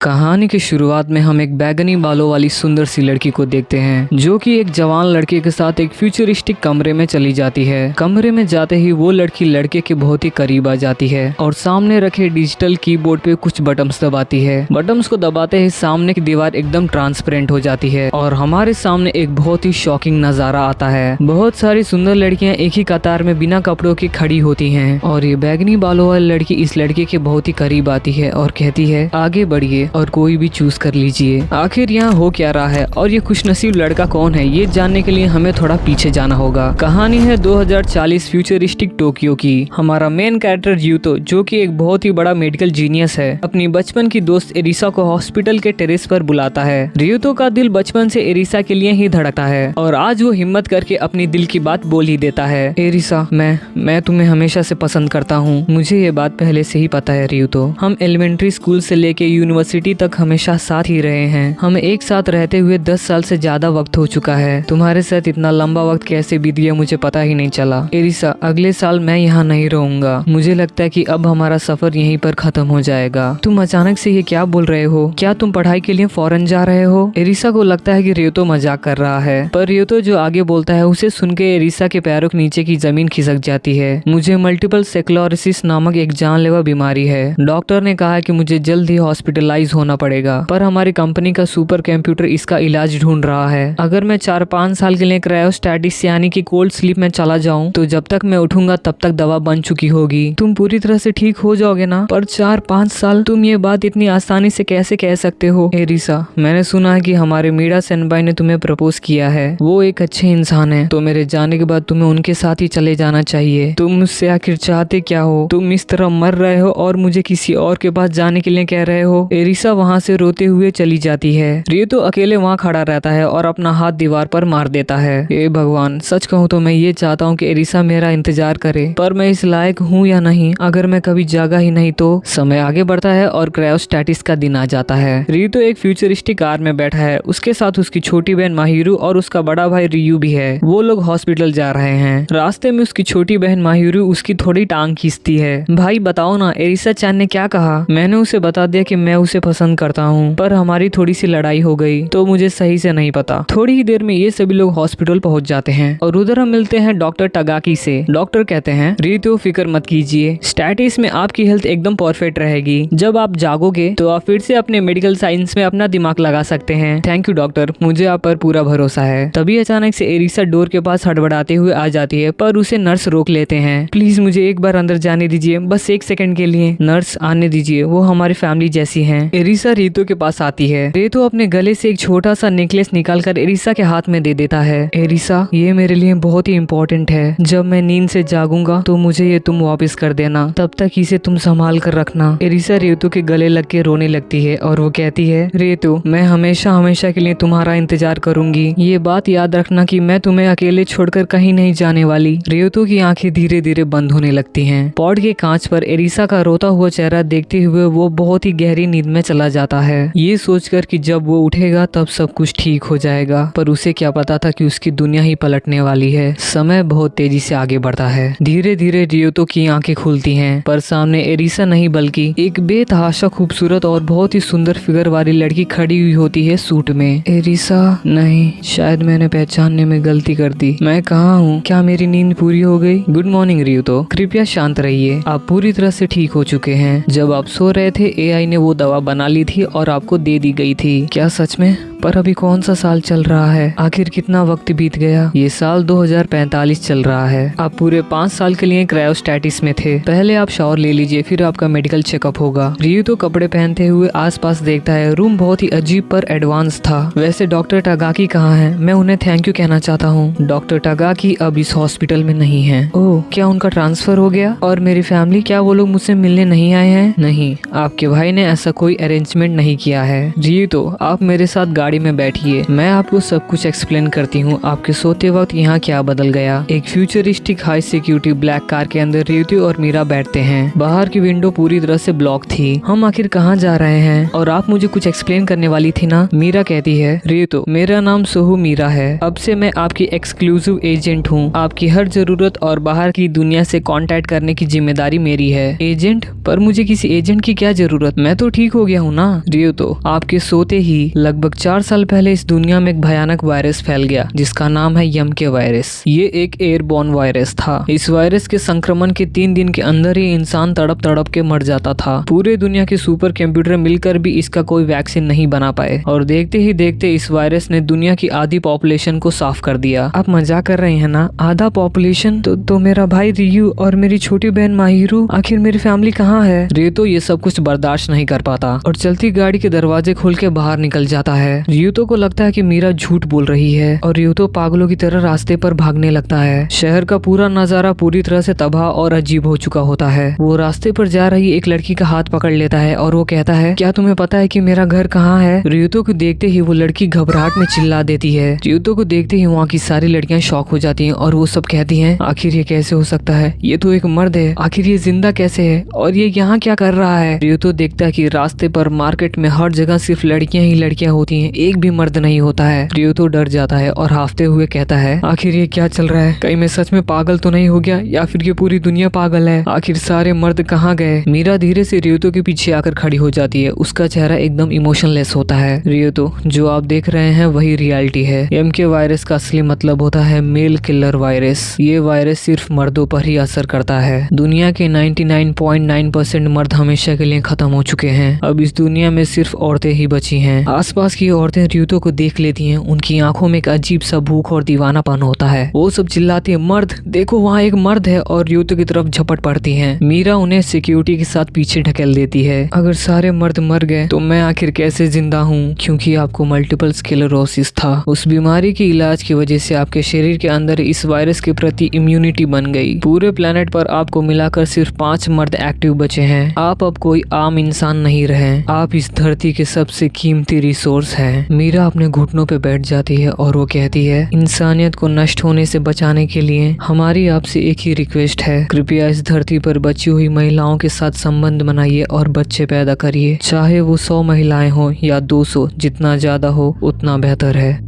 कहानी की शुरुआत में हम एक बैगनी बालों वाली सुंदर सी लड़की को देखते हैं जो कि एक जवान लड़के के साथ एक फ्यूचरिस्टिक कमरे में चली जाती है। कमरे में जाते ही वो लड़की लड़के के बहुत ही करीब आ जाती है और सामने रखे डिजिटल कीबोर्ड पे कुछ बटन्स दबाती है। बटन्स को दबाते ही सामने की दीवार एकदम ट्रांसपेरेंट हो जाती है और हमारे सामने एक बहुत ही शॉकिंग नजारा आता है। बहुत सारी सुंदर लड़कियां एक ही कतार में बिना कपड़ों के खड़ी होती हैं और ये बैगनी बालों वाली लड़की इस लड़के के बहुत ही करीब आती है और कहती है आगे बढ़िए और कोई भी चूज कर लीजिए। आखिर यहाँ हो क्या रहा है और ये खुशनसीब लड़का कौन है, ये जानने के लिए हमें थोड़ा पीछे जाना होगा। कहानी है 2040 फ्यूचरिस्टिक टोक्यो की। हमारा मेन कैरेक्टर यूतो जो कि एक बहुत ही बड़ा मेडिकल जीनियस है, अपनी बचपन की दोस्त एरिसा को हॉस्पिटल के टेरेस पर बुलाता है। रियुतो का दिल बचपन से एरिसा के लिए ही धड़कता है और आज वो हिम्मत करके अपनी दिल की बात बोल ही देता है। एरिसा, मैं तुम्हें हमेशा से पसंद करता हूँ, मुझे ये बात पहले से ही पता है रियुतो। हम एलिमेंट्री स्कूल से लेके यूनिवर्सिटी तक हमेशा साथ ही रहे हैं। हमें एक साथ रहते हुए 10 साल से ज्यादा वक्त हो चुका है। तुम्हारे साथ इतना लंबा वक्त कैसे बीत गया मुझे पता ही नहीं चला। एरिसा, अगले साल मैं यहाँ नहीं रहूंगा। मुझे लगता है कि अब हमारा सफर यहीं पर खत्म हो जाएगा। तुम अचानक से ये क्या बोल रहे हो? क्या तुम पढ़ाई के लिए फॉरेन जा रहे हो? एरिसा को लगता है कि रियुतो मजाक कर रहा है, पर रियुतो जो आगे बोलता है उसे सुन के एरिसा के पैरों के नीचे की जमीन खिसक जाती है। मुझे मल्टीपल स्क्लेरोसिस नामक एक जानलेवा बीमारी है। डॉक्टर ने कहा कि मुझे जल्द ही हॉस्पिटलाइज होना पड़ेगा, पर हमारी कंपनी का सुपर कंप्यूटर इसका इलाज ढूंढ रहा है। अगर मैं 4-5 साल के लिए क्रायोस्टैटिस यानी कि कोल्ड स्लीप में चला जाऊं तो जब तक मैं उठूंगा तब तक दवा बन चुकी होगी। तुम पूरी तरह से ठीक हो जाओगे ना? पर 4-5 साल, तुम ये बात इतनी आसानी से कैसे कह सकते हो? एरिसा, मैंने सुना है कि हमारे मीरा सेनबाई ने तुम्हें प्रपोज किया है। वो एक अच्छे इंसान है, तो मेरे जाने के बाद तुम्हें उनके साथ ही चले जाना चाहिए। तुम मुझसे आखिर चाहते क्या हो? तुम इस तरह मर रहे हो और मुझे किसी और के पास जाने के लिए कह रहे हो? एरिसा वहाँ से रोते हुए चली जाती है। रियुतो अकेले वहाँ खड़ा रहता है और अपना हाथ दीवार पर मार देता है। ए भगवान, सच कहूँ तो मैं ये चाहता हूँ कि एरिसा मेरा इंतजार करे, पर मैं इस लायक हूँ या नहीं? अगर मैं कभी जागा ही नहीं तो। समय आगे बढ़ता है और क्रायोस्टैटिस का दिन आ जाता है। रियुतो एक फ्यूचरिस्टिक कार में बैठा है, उसके साथ उसकी छोटी बहन माहिरू और उसका बड़ा भाई रियू भी है। वो लोग हॉस्पिटल जा रहे हैं। रास्ते में उसकी छोटी बहन माहिरू उसकी थोड़ी टांग खींचती है। भाई बताओ ना, एरिसा चान ने क्या कहा? मैंने उसे बता दिया कि मैं उसे पसंद करता हूँ, पर हमारी थोड़ी सी लड़ाई हो गई तो मुझे सही से नहीं पता। थोड़ी ही देर में ये सभी लोग हॉस्पिटल पहुंच जाते हैं और उधर हम मिलते हैं डॉक्टर टगाकी से। डॉक्टर कहते हैं रियुतो, फिक्र मत कीजिए, स्टैटिस में आपकी हेल्थ एकदम परफेक्ट रहेगी। जब आप जागोगे तो आप फिर से अपने मेडिकल साइंस में अपना दिमाग लगा सकते हैं। थैंक यू डॉक्टर, मुझे आप पर पूरा भरोसा है। तभी अचानक से एरिसा डोर के पास हड़बड़ाते हुए आ जाती है, पर उसे नर्स रोक लेते हैं। प्लीज मुझे एक बार अंदर जाने दीजिए, बस 1 सेकंड के लिए। नर्स, आने दीजिए, वो हमारी फैमिली जैसी हैं। एरिसा रियुतो के पास आती है। रियुतो अपने गले से एक छोटा सा नेकलेस निकालकर एरिसा के हाथ में दे देता है। एरिसा, ये मेरे लिए बहुत ही इम्पोर्टेंट है। जब मैं नींद से जागूंगा तो मुझे ये तुम वापस कर देना, तब तक इसे तुम संभाल कर रखना। एरिसा रियुतो के गले लग के रोने लगती है और वो कहती है रियुतो, मैं हमेशा हमेशा के लिए तुम्हारा इंतजार करूंगी। ये बात याद रखना कि मैं तुम्हें अकेले छोड़कर कहीं नहीं जाने वाली। रियुतो की आंखें धीरे धीरे बंद होने लगती हैं। पॉड के कांच पर एरिसा का रोता हुआ चेहरा देखते हुए वो बहुत ही गहरी नींद में चला जाता है, ये सोचकर कि जब वो उठेगा तब सब कुछ ठीक हो जाएगा। पर उसे क्या पता था कि उसकी दुनिया ही पलटने वाली है। समय बहुत तेजी से आगे बढ़ता है। धीरे धीरे रियुतो की आंखें खुलती हैं, पर सामने एरिसा नहीं बल्कि एक बेतहाशा खूबसूरत और बहुत ही सुंदर फिगर वाली लड़की खड़ी हुई होती है सूट में। एरिसा, नहीं, शायद मैंने पहचानने में गलती कर दी। मैं कहाँ हूँ? क्या मेरी नींद पूरी हो गई? गुड मॉर्निंग रियुतो, कृपया शांत रहिए, आप पूरी तरह से ठीक हो चुके हैं। जब आप सो रहे थे एआई ने वो दवा बना ली थी और आपको दे दी गई थी। क्या सच में? पर अभी कौन सा साल चल रहा है? आखिर कितना वक्त बीत गया? ये साल 2045 चल रहा है। आप पूरे 5 साल के लिए क्रायोस्टैटिस में थे। पहले आप शावर ले लीजिए, फिर आपका मेडिकल चेकअप होगा। रियुतो कपड़े पहनते हुए आसपास देखता है। रूम बहुत ही अजीब पर एडवांस था। वैसे डॉक्टर टगाकी कहाँ है? मैं उन्हें थैंक यू कहना चाहता हूँ। डॉक्टर टगाकी अब इस हॉस्पिटल में नहीं है। ओह, क्या उनका ट्रांसफर हो गया? और मेरी फैमिली, क्या वो लोग मुझसे मिलने नहीं आए हैं? नहीं, आपके भाई ने ऐसा कोई अरेंजमेंट नहीं किया है। रियुतो, आप मेरे साथ गाड़ी में बैठिए, मैं आपको सब कुछ एक्सप्लेन करती हूँ आपके सोते वक्त यहाँ क्या बदल गया। एक futuristic high security black car के अंदर रितु और मीरा बैठते हैं। बाहर की विंडो पूरी तरह से ब्लॉक थी। हम आखिर कहाँ जा रहे हैं और आप मुझे कुछ एक्सप्लेन करने वाली थी ना? मीरा कहती है, रितु मेरा नाम सोहू मीरा है, अब से मैं आपकी एक्सक्लूसिव एजेंट हूँ। आपकी हर जरूरत और बाहर की दुनिया से कांटेक्ट करने की जिम्मेदारी मेरी है। एजेंट? पर मुझे किसी एजेंट की क्या जरूरत, मैं तो ठीक हो गया हूँ ना। रितु आपके सोते ही लगभग 4 साल पहले इस दुनिया में एक भयानक वायरस फैल गया जिसका नाम है यम के वायरस। ये एक एयरबोर्न वायरस था। इस वायरस के संक्रमण के 3 दिन के अंदर ही इंसान तड़प तड़प के मर जाता था। पूरे दुनिया के सुपर कंप्यूटर मिलकर भी इसका कोई वैक्सीन नहीं बना पाए और देखते ही देखते इस वायरस ने दुनिया की आधी पॉपुलेशन को साफ कर दिया। आप मजाक कर रहे हैं ना? आधा पॉपुलेशन? तो मेरा भाई रियू और मेरी छोटी बहन माहिरू, आखिर मेरी फैमिली कहाँ है? रियू ये सब कुछ बर्दाश्त नहीं कर पाता और चलती गाड़ी के दरवाजे खोल के बाहर निकल जाता है। रियू को लगता है कि मीरा झूठ बोल रही है और रियू पागलों की तरह रास्ते पर भागने लगता है। शहर का पूरा नजारा पूरी तरह से तबाह और अजीब हो चुका होता है। वो रास्ते पर जा रही एक लड़की का हाथ पकड़ लेता है और वो कहता है, क्या तुम्हें पता है कि मेरा घर कहाँ है? रियू को देखते ही वो लड़की घबराहट में चिल्ला देती है। रियू को देखते ही वहाँ की सारी लड़कियां शॉक हो जाती हैं और वो सब कहती हैं, आखिर ये कैसे हो सकता है? ये तो एक मर्द है, आखिर ये जिंदा कैसे है और ये यहाँ क्या कर रहा है? रियू देखता है कि रास्ते पर मार्केट में हर जगह सिर्फ लड़कियां ही लड़कियां होती हैं, एक भी मर्द नहीं होता है। रियू डर जाता है और हाफते हुए कहता है, आखिर ये क्या चल रहा है? कहीं मैं सच में पागल तो नहीं हो गया या फिर ये पूरी दुनिया पागल है? आखिर सारे मर्द कहाँ गए? मीरा धीरे से रियू के पीछे आकर खड़ी हो जाती है। उसका चेहरा एकदम इमोशनलेस होता है। रियू जो आप देख रहे हैं वही रियलिटी है। एम के वायरस का असली मतलब होता है मेल किलर वायरस। ये वायरस सिर्फ मर्दों पर ही असर करता है। दुनिया के 99.9% मर्द हमेशा के लिए खत्म हो चुके हैं। अब इस दुनिया में सिर्फ औरतें ही बची हैं। आसपास की औरतें रियू को देख लेती हैं। उनकी आंखों में एक अजीब सा भूख और दीवानापन होता है। वो सब चिल्लाती है, मर्द देखो वहाँ एक मर्द है, और रियू की तरफ झपट पड़ती है। मीरा उन्हें सिक्योरिटी के साथ पीछे ढकेल देती है। अगर सारे मर्द मर गए तो मैं आखिर कैसे जिंदा हूँ? क्योंकि आपको मल्टीपल स्क्लेरोसिस था। उस बीमारी के इलाज की वजह से आपके शरीर के अंदर इस वायरस के प्रति इम्यूनिटी बन गई। पूरे प्लेनेट पर आपको मिलाकर सिर्फ 5 मर्द एक्टिव बचे हैं। आप अब कोई आम इंसान नहीं रहे। आप इस धरती के सबसे कीमती रिसोर्स हैं। मीरा अपने घुटनों पे बैठ जाती है और वो कहती है, इंसानियत को नष्ट होने से बचाने के लिए हमारी आपसे एक ही रिक्वेस्ट है, कृपया इस धरती पर बची हुई महिलाओं के साथ संबंध बनाइए और बच्चे पैदा करिए। चाहे वो 100 महिलाएं हो या 200, जितना ज्यादा हो उतना बेहतर है।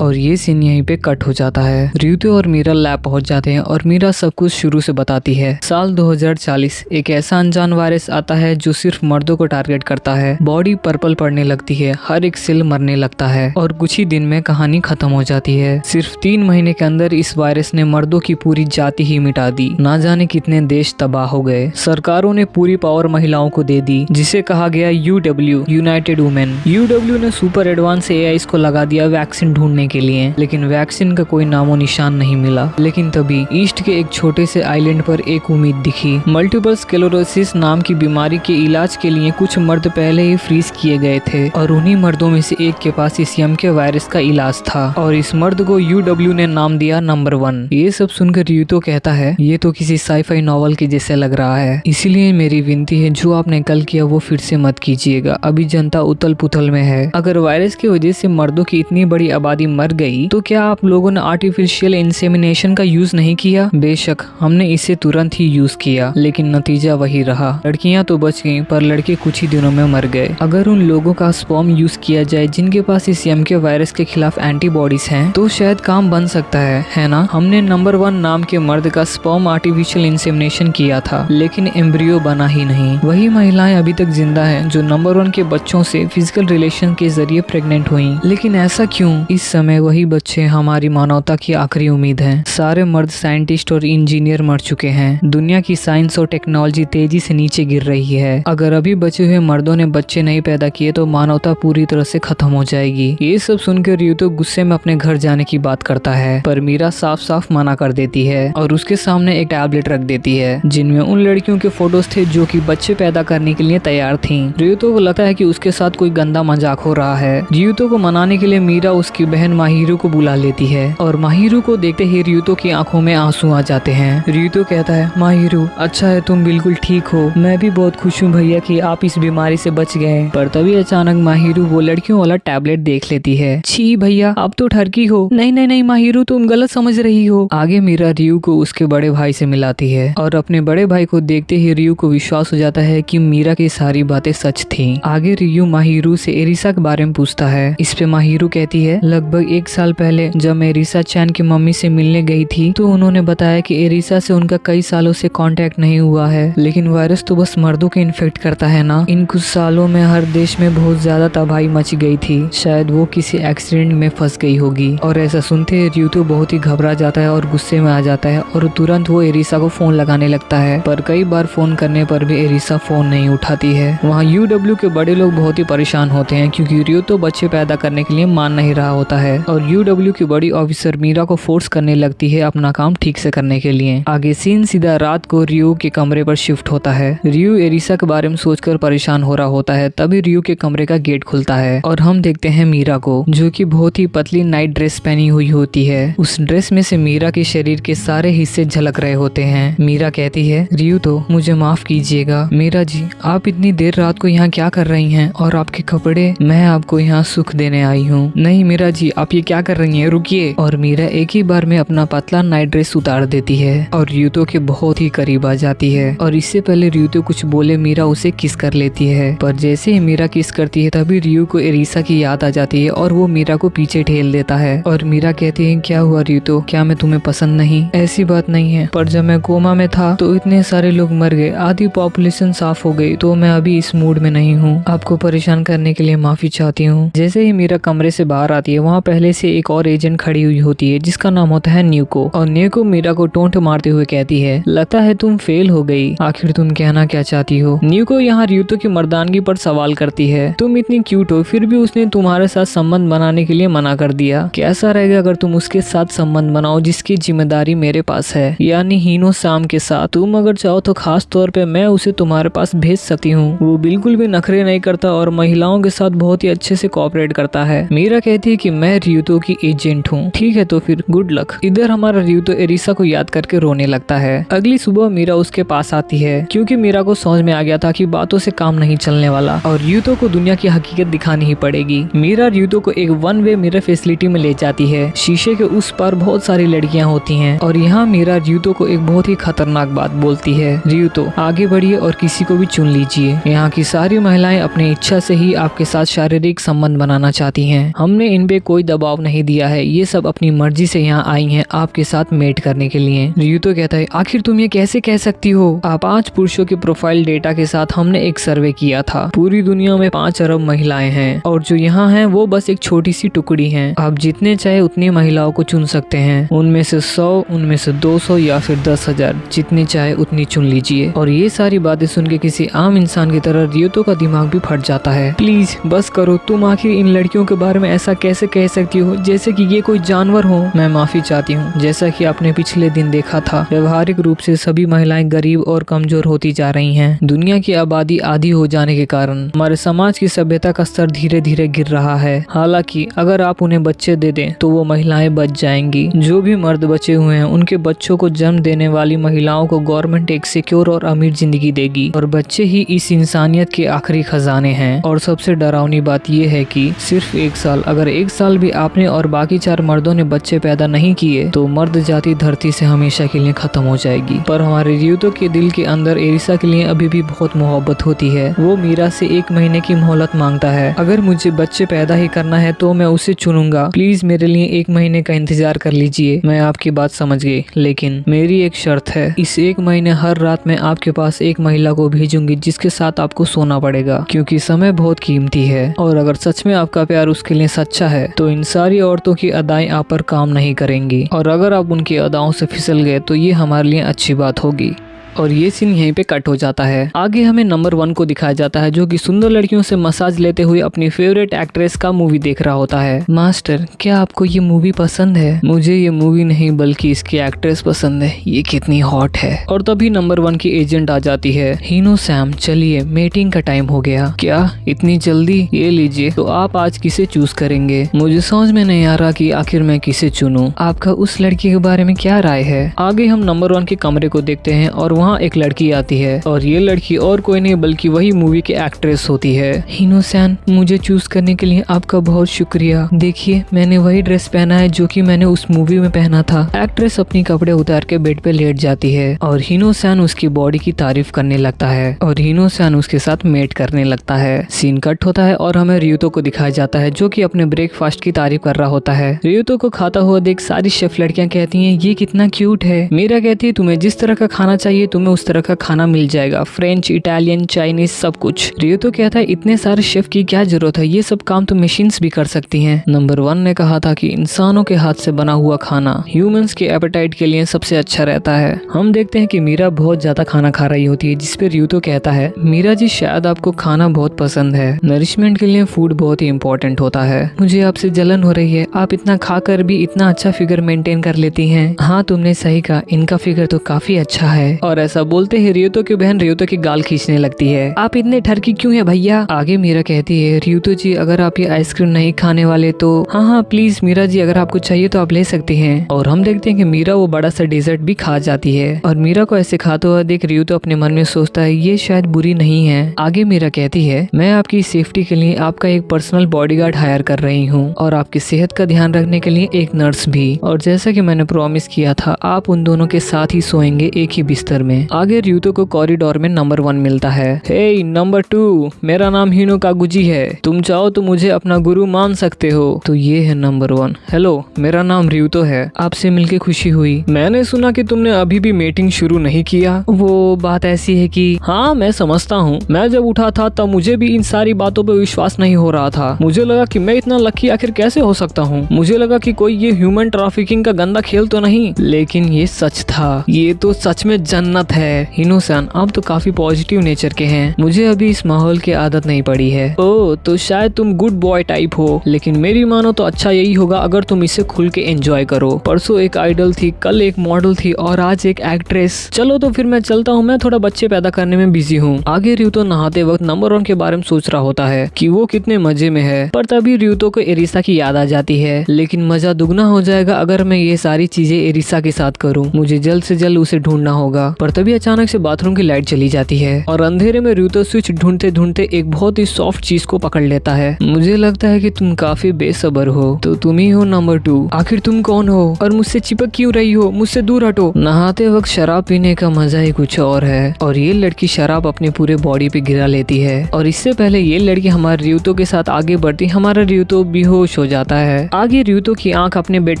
और ये सीन यहीं पे कट हो जाता है। रियू और मीरा लैब पहुंच जाते हैं और मीरा सब कुछ शुरू से बताती है। साल 2040 एक ऐसा अनजान वायरस आता है जो सिर्फ मर्दों को टारगेट करता है। बॉडी पर्पल पड़ने लगती है, हर एक सेल मरने लगता है और कुछ ही दिन में कहानी खत्म हो जाती है। सिर्फ 3 महीने के अंदर इस वायरस ने मर्दों की पूरी जाति ही मिटा दी। ना जाने कितने देश तबाह हो गए। सरकारों ने पूरी पावर महिलाओं को दे दी, जिसे कहा गया UW, यूनाइटेड वुमेन। UW ने सुपर एडवांस AIs को लगा दिया वैक्सीन ढूंढने के लिए, लेकिन वैक्सीन का कोई नामो निशान नहीं मिला। लेकिन तभी ईस्ट के एक छोटे से आइलैंड पर एक उम्मीद दिखी। मल्टीपल स्क्लेरोसिस नाम की बीमारी के इलाज के लिए कुछ मर्द पहले ही फ्रीज किए गए थे और उन्हीं मर्दों में से एक के पास इस यम के वायरस का इलाज था और इस मर्द को UW ने नाम दिया नंबर 1। ये सब सुनकर रियू कहता है, ये तो किसी साइफाई नॉवल के जैसे लग रहा है। इसीलिए मेरी विनती है, जो आपने कल किया वो फिर से मत कीजिएगा। अभी जनता उथल पुथल में है। अगर वायरस की वजह से मर्दों की इतनी बड़ी आबादी मर गई तो क्या आप लोगों ने आर्टिफिशियल इंसेमिनेशन का यूज नहीं किया? बेशक हमने इसे तुरंत ही यूज किया, लेकिन नतीजा वही रहा। लड़कियां तो बच गईं, पर लड़के कुछ ही दिनों में मर गए। अगर उन लोगों का स्पर्म यूज किया जाए जिनके पास इस यम के वायरस के खिलाफ एंटीबॉडीज हैं, तो शायद काम बन सकता है ना? हमने नंबर 1 नाम के मर्द का स्पर्म आर्टिफिशियल इंसेमिनेशन किया था, लेकिन एम्ब्रियो बना ही नहीं। वही महिलाएं अभी तक जिंदा हैं जो नंबर 1 के बच्चों से फिजिकल रिलेशन के जरिए प्रेग्नेंट हुई। लेकिन ऐसा क्यों? इस समय वही बच्चे हमारी मानवता की आखिरी उम्मीद हैं। सारे मर्द साइंटिस्ट और इंजीनियर मर चुके हैं। दुनिया की साइंस और टेक्नोलॉजी तेजी से नीचे गिर रही है। अगर अभी बचे हुए मर्दों ने बच्चे नहीं पैदा किए तो मानवता पूरी तरह से खत्म हो जाएगी। ये सब सुनकर रियू तो गुस्से में अपने घर जाने की बात करता है, पर मीरा साफ साफ मना कर देती है और उसके सामने एक टैबलेट रख देती है जिनमें उन लड़कियों के फोटोज थे जो कि बच्चे पैदा करने के लिए तैयार थीं। रियू को लगता है कि उसके साथ कोई गंदा मजाक हो रहा है। रियू को मनाने के लिए मीरा उसकी बहन माहिरू को बुला लेती है और माहिरू को देखते ही रियुतो की आंखों में आंसू आ जाते हैं। रियुतो कहता है, माहिरू अच्छा है तुम बिल्कुल ठीक हो, मैं भी बहुत खुश हूँ भैया कि आप इस बीमारी से बच गए। पर तभी अचानक माहिरू वो लड़कियों वाला टैबलेट देख लेती है। छी भैया आप तो ठरकी हो। नहीं नहीं नहीं माहिरू तुम गलत समझ रही हो। आगे मीरा रियू को उसके बड़े भाई से मिलाती है और अपने बड़े भाई को देखते ही रियू को विश्वास हो जाता है कि मीरा की सारी बातें सच थी। आगे रियू माहिरू से एरिसा के बारे में पूछता है। इस पे माहिरू कहती है, लगभग 1 साल पहले जब मैं एरिसा चैन की मम्मी से मिलने गई थी तो उन्होंने बताया कि एरिसा से उनका कई सालों से कांटेक्ट नहीं हुआ है, लेकिन वायरस तो बस मर्दों को इन्फेक्ट करता है ना। इन कुछ सालों में हर देश में बहुत ज्यादा तबाही मच गई थी, शायद वो किसी एक्सीडेंट में फंस गई होगी। और ऐसा सुनते रियू तो बहुत ही घबरा जाता है और गुस्से में आ जाता है और तुरंत वो एरिसा को फोन लगाने लगता है। पर कई बार फोन करने पर भी एरिसा फोन नहीं उठाती है। वहाँ यूडब्ल्यू के बड़े लोग बहुत ही परेशान होते हैं क्योंकि रियू तो बच्चे पैदा करने के लिए मान नहीं रहा होता है और यूडब्ल्यू की बड़ी ऑफिसर मीरा को फोर्स करने लगती है अपना काम ठीक से करने के लिए। आगे सीन सीधा रात को रियू के कमरे पर शिफ्ट होता है। रियू एरिसा के बारे में सोचकर परेशान हो रहा होता है। तभी रियू के कमरे का गेट खुलता है और हम देखते हैं मीरा को, जो कि बहुत ही पतली नाइट ड्रेस पहनी हुई होती है। उस ड्रेस में से मीरा के शरीर के सारे हिस्से झलक रहे होते हैं। मीरा कहती है, रियू तो मुझे माफ कीजिएगा। मीरा जी आप इतनी देर रात को यहाँ क्या कर रही हैं और आपके कपड़े? मैं आपको यहाँ सुख देने आई हूँ। नहीं मीरा जी आप ये क्या कर रही हैं, रुकिए। और मीरा एक ही बार में अपना पतला नाइट ड्रेस उतार देती है और रियुतो के बहुत ही करीब आ जाती है। और इससे पहले रियुतो कुछ बोले मीरा उसे किस कर लेती है। पर जैसे ही मीरा किस करती है तभी रियू को एरिसा की याद आ जाती है और वो मीरा को पीछे ठेल देता है। और मीरा कहती है, क्या हुआ रियुतो, क्या मैं तुम्हें पसंद नहीं? ऐसी बात नहीं है, पर जब मैं कोमा में था तो इतने सारे लोग मर गए, आधी पॉपुलेशन साफ हो गई, तो मैं अभी इस मूड में नहीं हूँ। आपको परेशान करने के लिए माफी चाहती हूँ। जैसे ही मीरा कमरे से बाहर आती है वहाँ पहले से एक और एजेंट खड़ी हुई होती है जिसका नाम होता है न्यूको। और न्यूको मीरा को टोंट मारते हुए कहती है, लगता है तुम फेल हो गई, आखिर तुम कहना क्या चाहती हो? न्यूको यहाँ रियुतो की मर्दानगी पर सवाल करती है। तुम इतनी क्यूट हो फिर भी उसने तुम्हारे साथ संबंध बनाने के लिए मना कर दिया। कैसा रहेगा अगर तुम उसके साथ संबंध बनाओ जिसकी जिम्मेदारी मेरे पास है, यानी हीनो साम के साथ। तुम अगर चाहो तो खास तौर पे मैं उसे तुम्हारे पास भेज सकती हूँ। वो बिल्कुल भी नखरे नहीं करता और महिलाओं के साथ बहुत ही अच्छे से कोऑपरेट करता है। मीरा कहती है कि मैं रियुतो की एजेंट हूँ। ठीक है तो फिर गुड लक। इधर हमारा रियुतो एरिसा को याद करके रोने लगता है। अगली सुबह मीरा उसके पास आती है क्योंकि मीरा को समझ में आ गया था कि बातों से काम नहीं चलने वाला और रियुतो को दुनिया की हकीकत दिखानी ही पड़ेगी। मीरा रियुतो को एक 1 वे मिरर फैसिलिटी में ले जाती है। शीशे के उस पार बहुत सारी लड़कियां होती हैं और यहाँ मीरा रियुतो को एक बहुत ही खतरनाक बात बोलती है, रियुतो आगे बढ़िए और किसी को भी चुन लीजिए। यहाँ की सारी महिलाएं अपनी इच्छा से ही आपके साथ शारीरिक संबंध बनाना चाहती हैं। हमने इन पे कोई दबाव नहीं दिया है, ये सब अपनी मर्जी से यहाँ आई हैं आपके साथ मेट करने के लिए। रियुतो कहता है, आखिर तुम ये कैसे कह सकती हो? 5 पुरुषों के प्रोफाइल डेटा के साथ हमने एक सर्वे किया था। पूरी दुनिया में 5 अरब महिलाएं हैं और जो यहाँ हैं वो बस एक छोटी सी टुकड़ी हैं। आप जितने चाहे उतनी महिलाओं को चुन सकते हैं, उनमें से 100, उनमें से 200 या फिर 10,000, जितनी चाहे उतनी चुन लीजिए। और ये सारी बातें सुन के किसी आम इंसान की तरह रियुतो का दिमाग भी फट जाता है। प्लीज बस करो, तुम आखिर इन लड़कियों के बारे में ऐसा कैसे कह सकती हो जैसे कि ये कोई जानवर हो? मैं माफी चाहती हूँ। जैसा कि आपने पिछले दिन देखा था, व्यवहारिक रूप से सभी महिलाएं गरीब और कमजोर होती जा रही हैं। दुनिया की आबादी आधी हो जाने के कारण हमारे समाज की सभ्यता का स्तर धीरे धीरे गिर रहा है। हालांकि अगर आप उन्हें बच्चे दे दें तो वो महिलाएं बच जाएंगी। जो भी मर्द बचे हुए हैं उनके बच्चों को जन्म देने वाली महिलाओं को गवर्नमेंट एक सिक्योर और अमीर जिंदगी देगी और बच्चे ही इस इंसानियत के आखिरी खजाने हैं। और सबसे डरावनी बात यह है कि सिर्फ 1 साल, अगर 1 साल भी आपने और बाकी 4 मर्दों ने बच्चे पैदा नहीं किए तो मर्द जाति धरती से हमेशा के लिए खत्म हो जाएगी। पर हमारे रियुतो के दिल के अंदर एरिसा के लिए अभी भी बहुत मोहब्बत होती है। वो मीरा से 1 महीने की मोहलत मांगता है। अगर मुझे बच्चे पैदा ही करना है तो मैं उसे चुनूंगा। प्लीज मेरे लिए 1 महीने का इंतजार कर लीजिए। मैं आपकी बात समझ गई, लेकिन मेरी एक शर्त है। इस 1 महीने हर रात मैं आपके पास एक महिला को भेजूंगी जिसके साथ आपको सोना पड़ेगा, क्योंकि समय बहुत कीमती है। और अगर सच में आपका प्यार उसके लिए सच्चा है तो इन सारी औरतों की अदाएं आप पर काम नहीं करेंगी। और अगर आप उनकी अदाओं से फिसल गए तो ये हमारे लिए अच्छी बात होगी। और ये सीन यहीं पे कट हो जाता है। आगे हमें नंबर 1 को दिखाया जाता है जो कि सुंदर लड़कियों से मसाज लेते हुए अपनी फेवरेट एक्ट्रेस का मूवी देख रहा होता है। मास्टर, क्या आपको ये मूवी पसंद है? मुझे ये मूवी नहीं बल्कि इसकी एक्ट्रेस पसंद है, ये कितनी हॉट है। और तभी नंबर 1 की एजेंट आ जाती है। हीनो सैम, चलिए मीटिंग का टाइम हो गया। क्या इतनी जल्दी? ये लीजिए। तो आप आज किसे चूज करेंगे? मुझे समझ में नहीं आ रहा कि आखिर मैं किसे चुनूं। आपका उस लड़की के बारे में क्या राय है? आगे हम नंबर 1 के कमरे को देखते हैं और वहाँ एक लड़की आती है और ये लड़की और कोई नहीं बल्कि वही मूवी की एक्ट्रेस होती है। हीनो सैन, मुझे चूज करने के लिए आपका बहुत शुक्रिया। देखिए, मैंने वही ड्रेस पहना है जो कि मैंने उस मूवी में पहना था। एक्ट्रेस अपनी कपड़े उतार के बेड पे लेट जाती है और हीनो सैन उसकी बॉडी की तारीफ करने लगता है और हीनो सैन उसके साथ मेट करने लगता है। सीन कट होता है और हमें रियुतो को दिखाया जाता है जो कि अपने ब्रेकफास्ट की तारीफ कर रहा होता है। रियुतो को खाता हुआ देख सारी शेफ लड़कियां कहती हैं, ये कितना क्यूट है। मीरा कहती है, तुम्हें जिस तरह का खाना चाहिए तुम्हें उस तरह का खाना मिल जाएगा, फ्रेंच, इटालियन, चाइनीज, सब कुछ। रियुतो कहता है, इतने सारे शेफ की क्या जरूरत है, ये सब काम तो मशीन्स भी कर सकती हैं। नंबर 1 ने कहा था कि इंसानों के हाथ से बना हुआ खाना ह्यूमंस के एपेटाइट के लिए सबसे अच्छा रहता है। हम देखते हैं कि मीरा बहुत ज्यादा खाना खा रही होती है जिस पे रियुतो कहता है, मीरा जी शायद आपको खाना बहुत पसंद है, नरिशमेंट के लिए फूड बहुत ही इम्पोर्टेंट होता है। मुझे आपसे जलन हो रही है, आप इतना खाकर भी इतना अच्छा फिगर मेंटेन कर लेती हैं। हाँ, तुमने सही कहा, इनका फिगर तो काफी अच्छा है। और ऐसा बोलते ही रियुतो की बहन रियुतो की गाल खींचने लगती है। आप इतने ठरकी क्यों है भैया? आगे मीरा कहती है, रियुतो जी अगर आप ये आइसक्रीम नहीं खाने वाले तो हाँ प्लीज मीरा जी, अगर आपको चाहिए तो आप ले सकती हैं। और हम देखते हैं कि मीरा वो बड़ा सा डेजर्ट भी खा जाती है और मीरा को ऐसे खाते हुए देख रियुतो अपने मन में सोचता है, ये शायद बुरी नहीं है। आगे मीरा कहती है, मैं आपकी सेफ्टी के लिए आपका एक पर्सनल बॉडीगार्ड हायर कर रही हूँ और आपकी सेहत का ध्यान रखने के लिए एक नर्स भी। और जैसा कि मैंने प्रॉमिस किया था, आप उन दोनों के साथ ही सोएंगे एक ही बिस्तर में। आगे रियुतो को कॉरिडोर में नंबर 1 मिलता है। हे नंबर 2, मेरा नाम हीनो कागुची है, तुम चाहो तो मुझे अपना गुरु मान सकते हो। तो ये है नंबर 1। हेलो, मेरा नाम रियुतो है, आपसे मिलके खुशी हुई। मैंने सुना कि तुमने अभी भी मीटिंग शुरू नहीं किया। वो बात ऐसी है कि हाँ मैं समझता हूँ, मैं जब उठा था तब मुझे भी इन सारी बातों पे विश्वास नहीं हो रहा था। मुझे लगा कि मैं इतना लकी आखिर कैसे हो सकता हूँ। मुझे लगा कि कोई ये ह्यूमन ट्रैफिकिंग का गंदा खेल तो नहीं, लेकिन ये सच था। ये तो सच में जन्नत है। हीनो सैन, आप तो काफी पॉजिटिव नेचर के हैं, मुझे अभी इस माहौल की आदत नहीं पड़ी है। ओह, तो शायद तुम गुड बॉय टाइप हो, लेकिन मेरी मानो तो अच्छा यही होगा अगर तुम इसे खुल के एंजॉय करो। परसों एक आइडल थी, कल एक मॉडल थी और आज एक एक्ट्रेस। चलो तो फिर मैं चलता हूँ, मैं थोड़ा बच्चे पैदा करने में बिजी हूँ। आगे रियुतो नहाते वक्त नंबर 1 के बारे में सोच रहा होता है कि वो कितने मजे में है, पर तभी रियुतो को एरिसा की याद आ जाती है। लेकिन मजा दुगना हो जाएगा अगर मैं ये सारी चीजें एरिसा के साथ करूँ। मुझे जल्द से जल्द उसे ढूंढना होगा। पर तभी अचानक से बाथरूम की लाइट चली जाती है और अंधेरे में रियुतो स्विच ढूंढते ढूंढते एक बहुत ही सॉफ्ट चीज को पकड़ लेता है। मुझे लगता है कि तुम काफी बेसब्र हो, तो तुम ही हो नंबर 2। आखिर तुम कौन हो और मुझसे चिपक क्यों रही हो? मुझसे दूर हटो। नहाते वक्त शराब पीने का मजा ही कुछ और है और ये लड़की शराब अपने पूरे बॉडी पे गिरा लेती है। और इससे पहले ये लड़की हमारे रियुतो के साथ आगे बढ़ती, हमारा रियुतो बेहोश हो जाता है। आगे रियुतो की आंख अपने बेड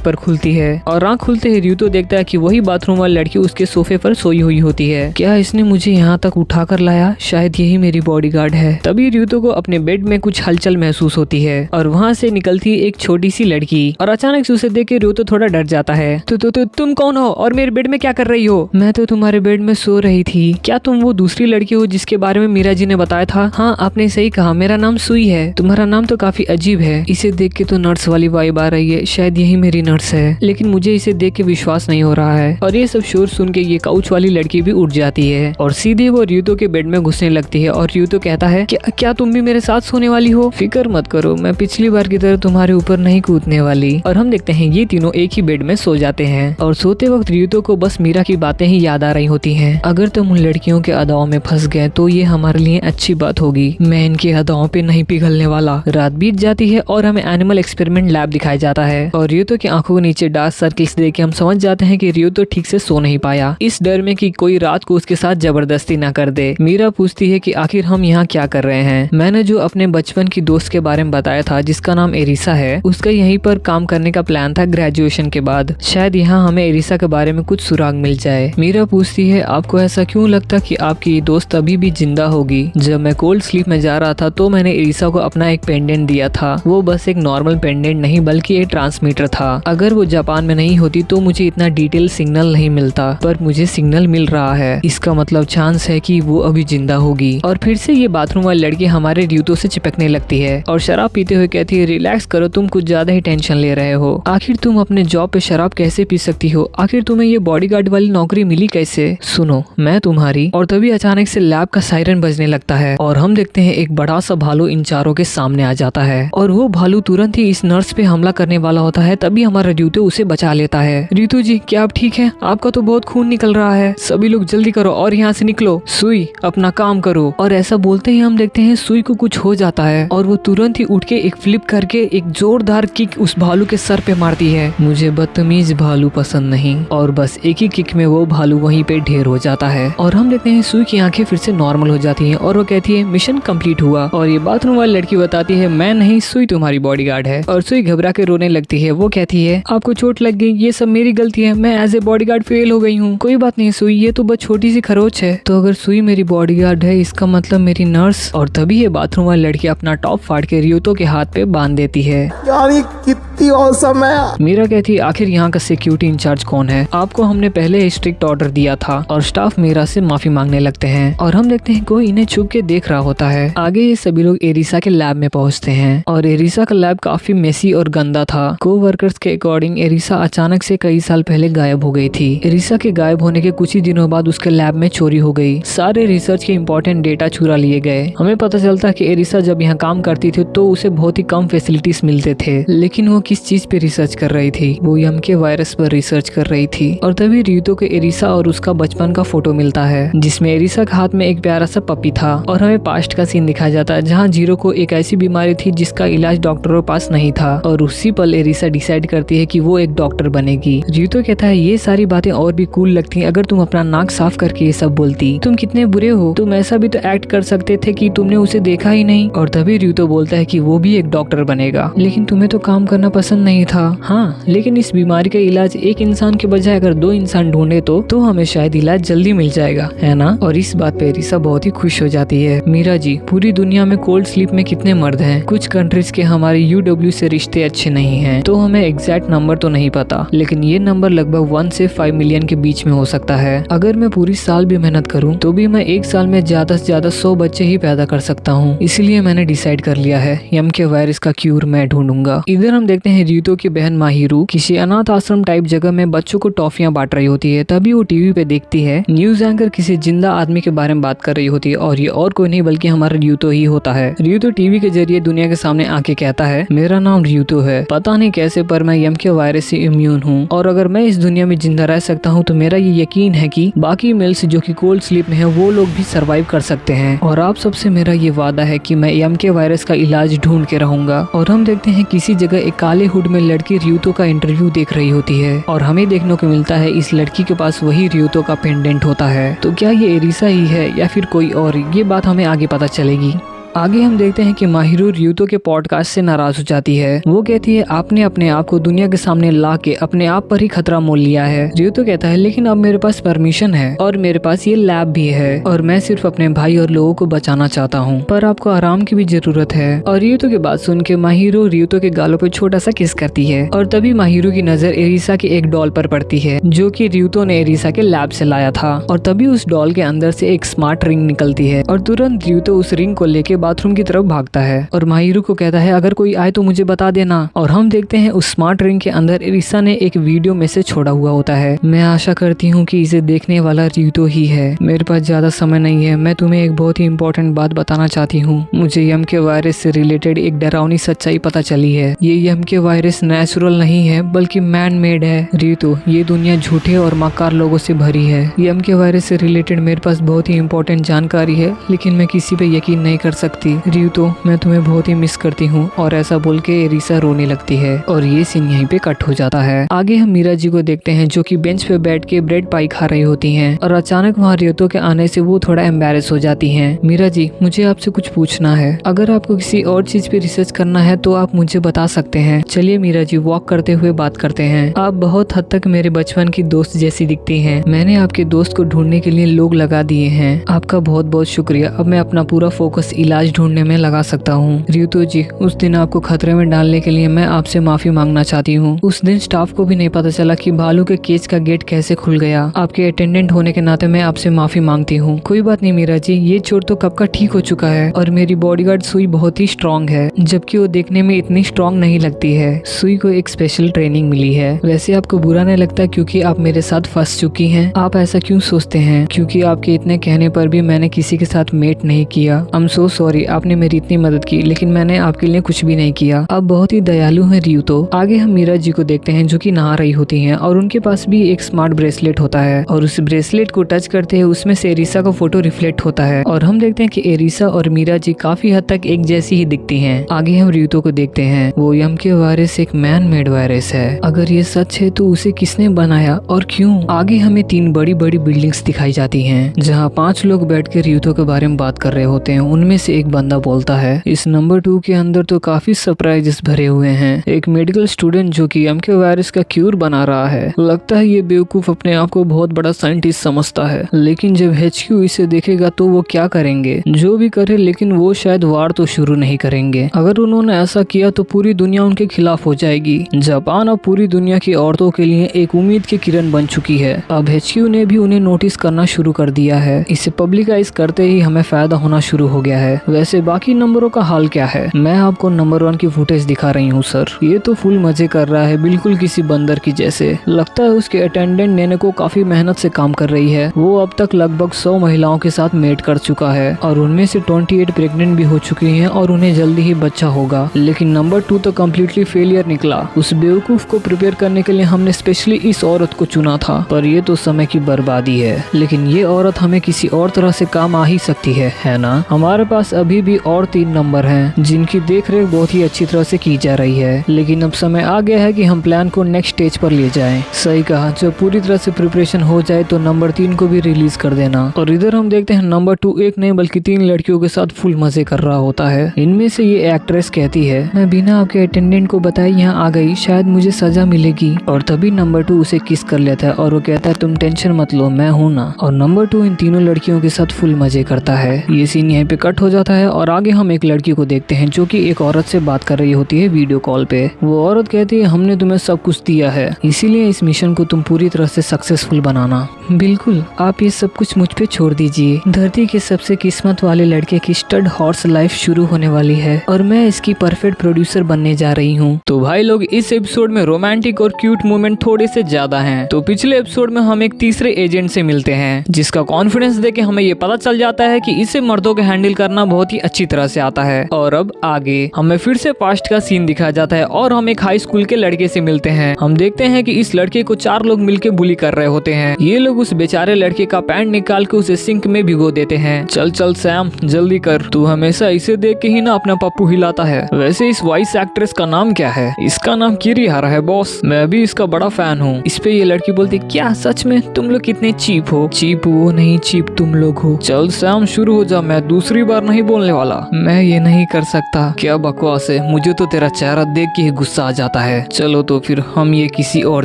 पर खुलती है और आंख खुलते ही रियुतो देखता है कि वही बाथरूम वाली लड़की उसके सोफे पर सोई हुई होती है। क्या इसने मुझे यहाँ तक उठा कर लाया? शायद यही मेरी बॉडीगार्ड है। तभी रियुतो को अपने बेड में कुछ हलचल महसूस होती है और वहाँ से निकलती एक छोटी सी लड़की और अचानक से उसे देख के रियुतो थोड़ा डर जाता है। तो तुम कौन हो और मेरे बेड में क्या कर रही हो? मैं तो तुम्हारे बेड में सो रही थी। क्या तुम वो दूसरी लड़की हो जिसके बारे में मीरा जी ने बताया था? हाँ, आपने सही कहा, मेरा नाम सुई है। तुम्हारा नाम तो काफी अजीब है, इसे देख के तो नर्स वाली वाइब आ रही है, शायद यही मेरी नर्स है। लेकिन मुझे इसे देख के विश्वास नहीं हो रहा है। और ये सब शोर सुन के ये काउच वाली लड़की भी उठ जाती है और सीधे वो रियुतो के बेड में घुसने लगती है और रियुतो कहता है, क्या तुम भी मेरे साथ सोने वाली हो? फिक्र मत करो, मैं पिछली बार की तरह तुम्हारे ऊपर नहीं कूदने वाली। और हम देखते हैं ये तीनों एक ही बेड में सो जाते हैं और सोते वक्त रियुतो को बस मीरा की बातें ही याद आ रही होती हैं। अगर तुम उन लड़कियों के अदाओं में फंस गए तो ये हमारे लिए अच्छी बात होगी, मैं इनके अदाओं पे नहीं पिघलने वाला। रात बीत जाती है और हमें एनिमल एक्सपेरिमेंट लैब दिखाया जाता है और रियुतो की आंखों के नीचे डार्क सर्कल्स देख के हम समझ जाते हैं कि रियुतो ठीक से सो नहीं पाया, इस डर में कि कोई रात को उसके साथ जबरदस्ती ना कर दे। मीरा पूछती है कि आखिर हम यहाँ क्या कर रहे हैं? मैंने जो अपने बचपन की दोस्त के बारे में बताया था जिसका नाम एरिसा है, उसका यहीं पर काम करने का प्लान था ग्रेजुएशन के बाद। शायद यहाँ हमें एरिसा के बारे में कुछ सुराग मिल जाए। मीरा पूछती है, आपको ऐसा क्यों लगता कि आपकी दोस्त अभी भी जिंदा होगी? जब मैं कोल्ड स्लीप में जा रहा था तो मैंने एरिसा को अपना एक पेंडेंट दिया था। वो बस एक नॉर्मल पेंडेंट नहीं बल्कि एक ट्रांसमीटर था। अगर वो जापान में नहीं होती तो मुझे इतना डिटेल सिग्नल नहीं मिलता, पर मुझे सिग्नल मिल मिल रहा है, इसका मतलब चांस है कि वो अभी जिंदा होगी। और फिर से ये बाथरूम वाली लड़की हमारे रियुतो से चिपकने लगती है और शराब पीते हुए कहती है, रिलैक्स करो, तुम कुछ ज्यादा ही टेंशन ले रहे हो। आखिर तुम अपने जॉब पे शराब कैसे पी सकती हो? आखिर तुम्हें ये बॉडीगार्ड वाली नौकरी मिली कैसे? सुनो, मैं तुम्हारी। और तभी अचानक से लैब का सायरन बजने लगता है और हम देखते हैं एक बड़ा सा भालू इन चारों के सामने आ जाता है और वो भालू तुरंत ही इस नर्स पे हमला करने वाला होता है। तभी हमारा रियुतो उसे बचा लेता है। रियुतो जी, क्या आप ठीक हैं? आपका तो बहुत खून निकल रहा है, सभी लोग जल्दी करो और यहाँ से निकलो। सुई, अपना काम करो। और ऐसा बोलते ही हम देखते हैं सुई को कुछ हो जाता है और वो तुरंत ही उठ के एक फ्लिप करके एक जोरदार किक उस भालू के सर पे मारती है। मुझे बदतमीज भालू पसंद नहीं। और बस एक ही किक में वो भालू वहीं पे ढेर हो जाता है और हम देखते हैं सुई की आंखें फिर से नॉर्मल हो जाती हैं और वो कहती है, मिशन कंप्लीट हुआ। और ये बाथरूम वाली लड़की बताती है, मैं नहीं, सुई तुम्हारी बॉडीगार्ड है। और सुई घबरा के रोने लगती है। वो कहती है, आपको चोट लग गई, ये सब मेरी गलती है, मैं एज ए बॉडीगार्ड फेल हो गई हूँ। कोई बात नहीं सुई, ये तो बस छोटी सी खरोच है। तो अगर सुई मेरी बॉडीगार्ड है, इसका मतलब मेरी नर्स। और तभी ये बाथरूम वाली लड़की अपना टॉप फाड़ के रियुतो के हाथ पे बांध देती है। यार ये कितनी औसम है। मीरा कहती है, आखिर यहाँ का सिक्योरिटी इंचार्ज कौन है? आपको हमने पहले स्ट्रिक्ट ऑर्डर दिया था। और स्टाफ मीरा से माफी मांगने लगते हैं और हम देखते हैं कोई इन्हें छुप के देख रहा होता है। आगे ये सभी लोग एरिसा के लैब में पहुंचते हैं और एरिसा का लैब काफी मेसी और गंदा था। कोवर्कर्स के अकॉर्डिंग एरिसा अचानक से कई साल पहले गायब हो गई थी। एरिसा के गायब होने के कुछ ही दिनों बाद उसके लैब में चोरी हो गई। सारे रिसर्च के इंपॉर्टेंट डेटा चुरा लिए गए। हमें पता चलता कि एरिसा जब यहाँ काम करती थी तो उसे बहुत ही कम फैसिलिटीज मिलते थे, लेकिन वो किस चीज पे रिसर्च कर रही थी? वो यम के वायरस पर रिसर्च कर रही थी। और तभी रियुतो के एरिसा और उसका बचपन का फोटो मिलता है जिसमें एरिसा के हाथ में एक प्यारा सा पपी था। और हमें पास्ट का सीन दिखाया जाता है जहाँ जीरो को एक ऐसी बीमारी थी जिसका इलाज डॉक्टरों के पास नहीं था और उसी पल एरिसा डिसाइड करती है कि वो एक डॉक्टर बनेगी। रियुतो कहता है, ये सारी बातें और भी कूल लगती हैं अगर तुम अपना नाक साफ करके ये सब बोलती। तुम कितने बुरे हो, तुम ऐसा भी तो एक्ट कर सकते थे कि तुमने उसे देखा ही नहीं। और तभी रियुतो बोलता है कि वो भी एक डॉक्टर बनेगा, लेकिन तुम्हें तो काम करना पसंद नहीं था। हाँ, लेकिन इस बीमारी का इलाज एक इंसान के बजाय अगर 2 इंसान ढूंढे तो हमें शायद इलाज जल्दी मिल जाएगा, है ना? और इस बात पे एरिसा बहुत ही खुश हो जाती है। मीरा जी, पूरी दुनिया में कोल्ड स्लीप में कितने मर्द हैं? कुछ कंट्रीज के हमारे UW से रिश्ते अच्छे नहीं हैं, तो हमें एग्जैक्ट नंबर तो नहीं पता, लेकिन ये नंबर लगभग 1 से 5 मिलियन के बीच में हो सकता है। अगर मैं पूरी साल भी मेहनत करूँ तो भी मैं एक साल में ज्यादा से ज्यादा 100 बच्चे ही पैदा कर सकता हूँ। इसलिए मैंने डिसाइड कर लिया है, यम के वायरस का क्यूर मैं ढूंढूंगा। इधर हम देखते हैं रियुतो की बहन माहिरू किसी अनाथ आश्रम टाइप जगह में बच्चों को टॉफियां बांट रही होती है। तभी वो टीवी पे देखती है न्यूज एंकर किसी जिंदा आदमी के बारे में बात कर रही होती है और ये और कोई नहीं बल्कि हमारा रियुतो ही होता है। रियुतो टीवी के जरिए दुनिया के सामने आके कहता है, मेरा नाम रियुतो है, पता नहीं कैसे पर मैं यम के वायरस से इम्यून हूँ और अगर मैं इस दुनिया में जिंदा रह सकता हूँ तो मेरा ये यकीन है कि बाकी मेल्स जो कि कोल्ड स्लीप में है वो लोग भी सरवाइव कर सकते हैं। और आप सबसे मेरा ये वादा है कि मैं यम के वायरस का इलाज ढूंढ के रहूंगा। और हम देखते हैं किसी जगह एक काले हुड में लड़की रियुतो का इंटरव्यू देख रही होती है और हमें देखने को मिलता है इस लड़की के पास वही रियुतो का पेंडेंट होता है। तो क्या ये एरिसा ही है या फिर कोई और? ये बात हमें आगे पता चलेगी। आगे हम देखते हैं कि माहिरू रियुतो के पॉडकास्ट से नाराज हो जाती है। वो कहती है, आपने अपने आप को दुनिया के सामने ला के अपने आप पर ही खतरा मोल लिया है। रियुतो कहता है, लेकिन अब मेरे पास परमिशन है और मेरे पास ये लैब भी है और मैं सिर्फ अपने भाई और लोगों को बचाना चाहता हूँ, पर आपको आराम की भी जरूरत है। और रियुतो की बात सुन के माहिरू रियुतो के गालों पे छोटा सा किस करती है और तभी माहिरू की नजर एरिसा के एक डॉल पर पड़ती है जो कि रियुतो ने एरिसा के लैब से लाया था। और तभी उस डॉल के अंदर से एक स्मार्ट रिंग निकलती है और तुरंत रियुतो उस रिंग को लेके बाथरूम की तरफ भागता है और माहिरू को कहता है, अगर कोई आए तो मुझे बता देना। और हम देखते हैं उस स्मार्ट रिंग के अंदर एरिसा ने एक वीडियो मैसेज छोड़ा हुआ होता है। मैं आशा करती हूँ कि इसे देखने वाला रियुतो ही है। मेरे पास ज्यादा समय नहीं है, मैं तुम्हें एक बहुत ही इम्पोर्टेंट बात बताना चाहती हूँ। मुझे यम के वायरस से रिलेटेड एक डरावनी सच्चाई पता चली है। ये यम के वायरस नेचुरल नहीं है बल्कि मैन मेड है। रियुतो, ये दुनिया झूठे और मक्कार लोगों से भरी है। यम के वायरस से रिलेटेड मेरे पास बहुत ही इम्पोर्टेंट जानकारी है, लेकिन मैं किसी पे यकीन नहीं कर सकती। रियुतो, मैं तुम्हें बहुत ही मिस करती हूँ। और ऐसा बोल के एरिसा रोने लगती है और ये सीन यहीं पे कट हो जाता है। आगे हम मीरा जी को देखते हैं जो कि बेंच पे बैठ के ब्रेड पाई खा रही होती हैं और अचानक वहाँ रियुतो के आने से वो थोड़ा एम्बैरेस हो जाती हैं। मीरा जी, मुझे आपसे कुछ पूछना है। अगर आपको किसी और चीज पे रिसर्च करना है तो आप मुझे बता सकते हैं। चलिए मीरा जी, वॉक करते हुए बात करते हैं। आप बहुत हद तक मेरे बचपन की दोस्त जैसी दिखती हैं। मैंने आपके दोस्त को ढूंढने के लिए लोग लगा दिए हैं। आपका बहुत बहुत शुक्रिया। अब मैं अपना पूरा फोकस इलाज इलाज ढूंढने में लगा सकता हूँ। रियुतो जी, उस दिन आपको खतरे में डालने के लिए मैं आपसे माफी मांगना चाहती हूँ। उस दिन स्टाफ को भी नहीं पता चला कि भालू के केज का गेट कैसे खुल गया। आपके अटेंडेंट होने के नाते मैं आपसे माफी मांगती हूँ। कोई बात नहीं मीरा जी, ये चोट तो कब का ठीक हो चुका है और मेरी बॉडीगार्ड सुई बहुत ही स्ट्रांग है, जबकि वो देखने में इतनी स्ट्रांग नहीं लगती है। सुई को एक स्पेशल ट्रेनिंग मिली है। वैसे आपको बुरा नहीं लगता क्योंकि आप मेरे साथ फंस चुकी हैं? आप ऐसा क्यों सोचते हैं? क्योंकि आपके इतने कहने पर भी मैंने किसी के साथ मेट नहीं किया। आई एम सो सॉरी, आपने मेरी इतनी मदद की लेकिन मैंने आपके लिए कुछ भी नहीं किया। आप बहुत ही दयालु हैं रियुतो। आगे हम मीरा जी को देखते हैं जो कि नहा रही होती हैं और उनके पास भी एक स्मार्ट ब्रेसलेट होता है और उस ब्रेसलेट को टच करते हैं उसमें से एरिसा का फोटो रिफ्लेक्ट होता है और हम देखते हैं कि एरिसा और मीरा जी काफी हद तक एक जैसी ही दिखती हैं। आगे हम रियुतो को देखते हैं। वो यम के वायरस एक मैन मेड वायरस है। अगर ये सच है तो उसे किसने बनाया और क्यों? आगे हमें 3 बड़ी बड़ी बिल्डिंग्स दिखाई जाती हैं जहाँ 5 लोग बैठ के रियुतो के बारे में बात कर रहे होते हैं। उनमें से एक बंदा बोलता है, इस नंबर 2 के अंदर तो काफी सरप्राइजेस भरे हुए हैं। एक मेडिकल स्टूडेंट जो कि यम के वायरस का क्यूर बना रहा है। लगता है ये बेवकूफ अपने आप को बहुत बड़ा साइंटिस्ट समझता है, लेकिन जब HQ इसे देखेगा तो वो क्या करेंगे? जो भी करे, लेकिन वो शायद वार तो शुरू नहीं करेंगे। अगर उन्होंने ऐसा किया तो पूरी दुनिया उनके खिलाफ हो जाएगी। जापान अब पूरी दुनिया की औरतों के लिए एक उम्मीद की किरण बन चुकी है। अब HQ ने भी उन्हें नोटिस करना शुरू कर दिया है। इसे पब्लिकाइज करते ही हमें फायदा होना शुरू हो गया है। वैसे बाकी नंबरों का हाल क्या है? मैं आपको नंबर 1 की फुटेज दिखा रही हूँ सर। ये तो फुल मजे कर रहा है, बिल्कुल किसी बंदर की जैसे। लगता है उसके अटेंडेंट नेने को काफी मेहनत से काम कर रही है। वो अब तक लगभग 100 महिलाओं के साथ मेट कर चुका है और उनमें से 28 प्रेग्नेंट भी हो चुकी हैं और उन्हें जल्दी ही बच्चा होगा। लेकिन नंबर 2 तो कम्प्लीटली फेलियर निकला। उस बेवकूफ को प्रिपेयर करने के लिए हमने स्पेशली इस औरत को चुना था, पर ये तो समय की बर्बादी है। लेकिन ये औरत हमें किसी और तरह से काम आ ही सकती है ना? हमारे पास अभी भी और 3 नंबर हैं जिनकी देखरेख बहुत ही अच्छी तरह से की जा रही है। लेकिन अब समय आ गया है कि हम प्लान को नेक्स्ट स्टेज पर ले जाएं। सही कहा, जब पूरी तरह से प्रिपरेशन हो जाए तो नंबर 3 को भी रिलीज कर देना। और इधर हम देखते हैं नंबर 2 एक नहीं बल्कि 3 लड़कियों के साथ फुल मजे कर रहा होता है। इनमें से ये एक्ट्रेस कहती है, मैं बिना आपके अटेंडेंट को बताए यहाँ आ गई, शायद मुझे सजा मिलेगी। और तभी नंबर 2 उसे किस कर लेता है और वो कहता है, तुम टेंशन मत लो, मैं हूँ ना। और नंबर 2 इन तीनों लड़कियों के साथ फुल मजे करता है। ये सीन यहीं पे कट हो जाता है और आगे हम एक लड़की को देखते हैं जो कि एक औरत से बात कर रही होती है वीडियो कॉल पे। वो औरत कहती है, हमने तुम्हें सब कुछ दिया है, इसीलिए इस मिशन को तुम पूरी तरह से सक्सेसफुल बनाना। बिल्कुल, आप ये सब कुछ मुझ पे छोड़ दीजिए। धरती के सबसे किस्मत वाले लड़के की स्टड हॉर्स लाइफ शुरू होने वाली है और मैं इसकी परफेक्ट प्रोड्यूसर बनने जा रही हूँ। तो भाई लोग, इस एपिसोड में रोमांटिक और क्यूट मोमेंट थोड़े से ज्यादा हैं। तो पिछले एपिसोड में हम एक तीसरे एजेंट से मिलते हैं जिसका कॉन्फिडेंस देख के हमें ये पता चल जाता है कि इसे मर्दों के हैंडल करना बहुत ही अच्छी तरह से आता है। और अब आगे हमें फिर से पास्ट का सीन दिखाया जाता है और हम एक हाई स्कूल के लड़के से मिलते हैं। हम देखते हैं कि इस लड़के को 4 लोग मिलकर बुली कर रहे होते हैं। ये लोग उस बेचारे लड़के का पैंट निकाल के उसे सिंक में भिगो देते हैं। चल चल सैम, जल्दी कर, तू हमेशा इसे देख के ही ना अपना पप्पू हिलाता है। वैसे इस वॉइस एक्ट्रेस का नाम क्या है? इसका नाम किरिहारा है बॉस, मैं भी इसका बड़ा फैन हूँ। इस पे ये लड़की बोलती, क्या सच में तुम लोग कितने चीप हो? चीप वो नहीं, चीप तुम लोग हो। चल सैम शुरू हो जा, मैं दूसरी बार नहीं बोलने वाला। मैं ये नहीं कर सकता। क्या बकवास है, मुझे तो तेरा चेहरा देख के ही गुस्सा आ जाता है। चलो तो फिर हम ये किसी और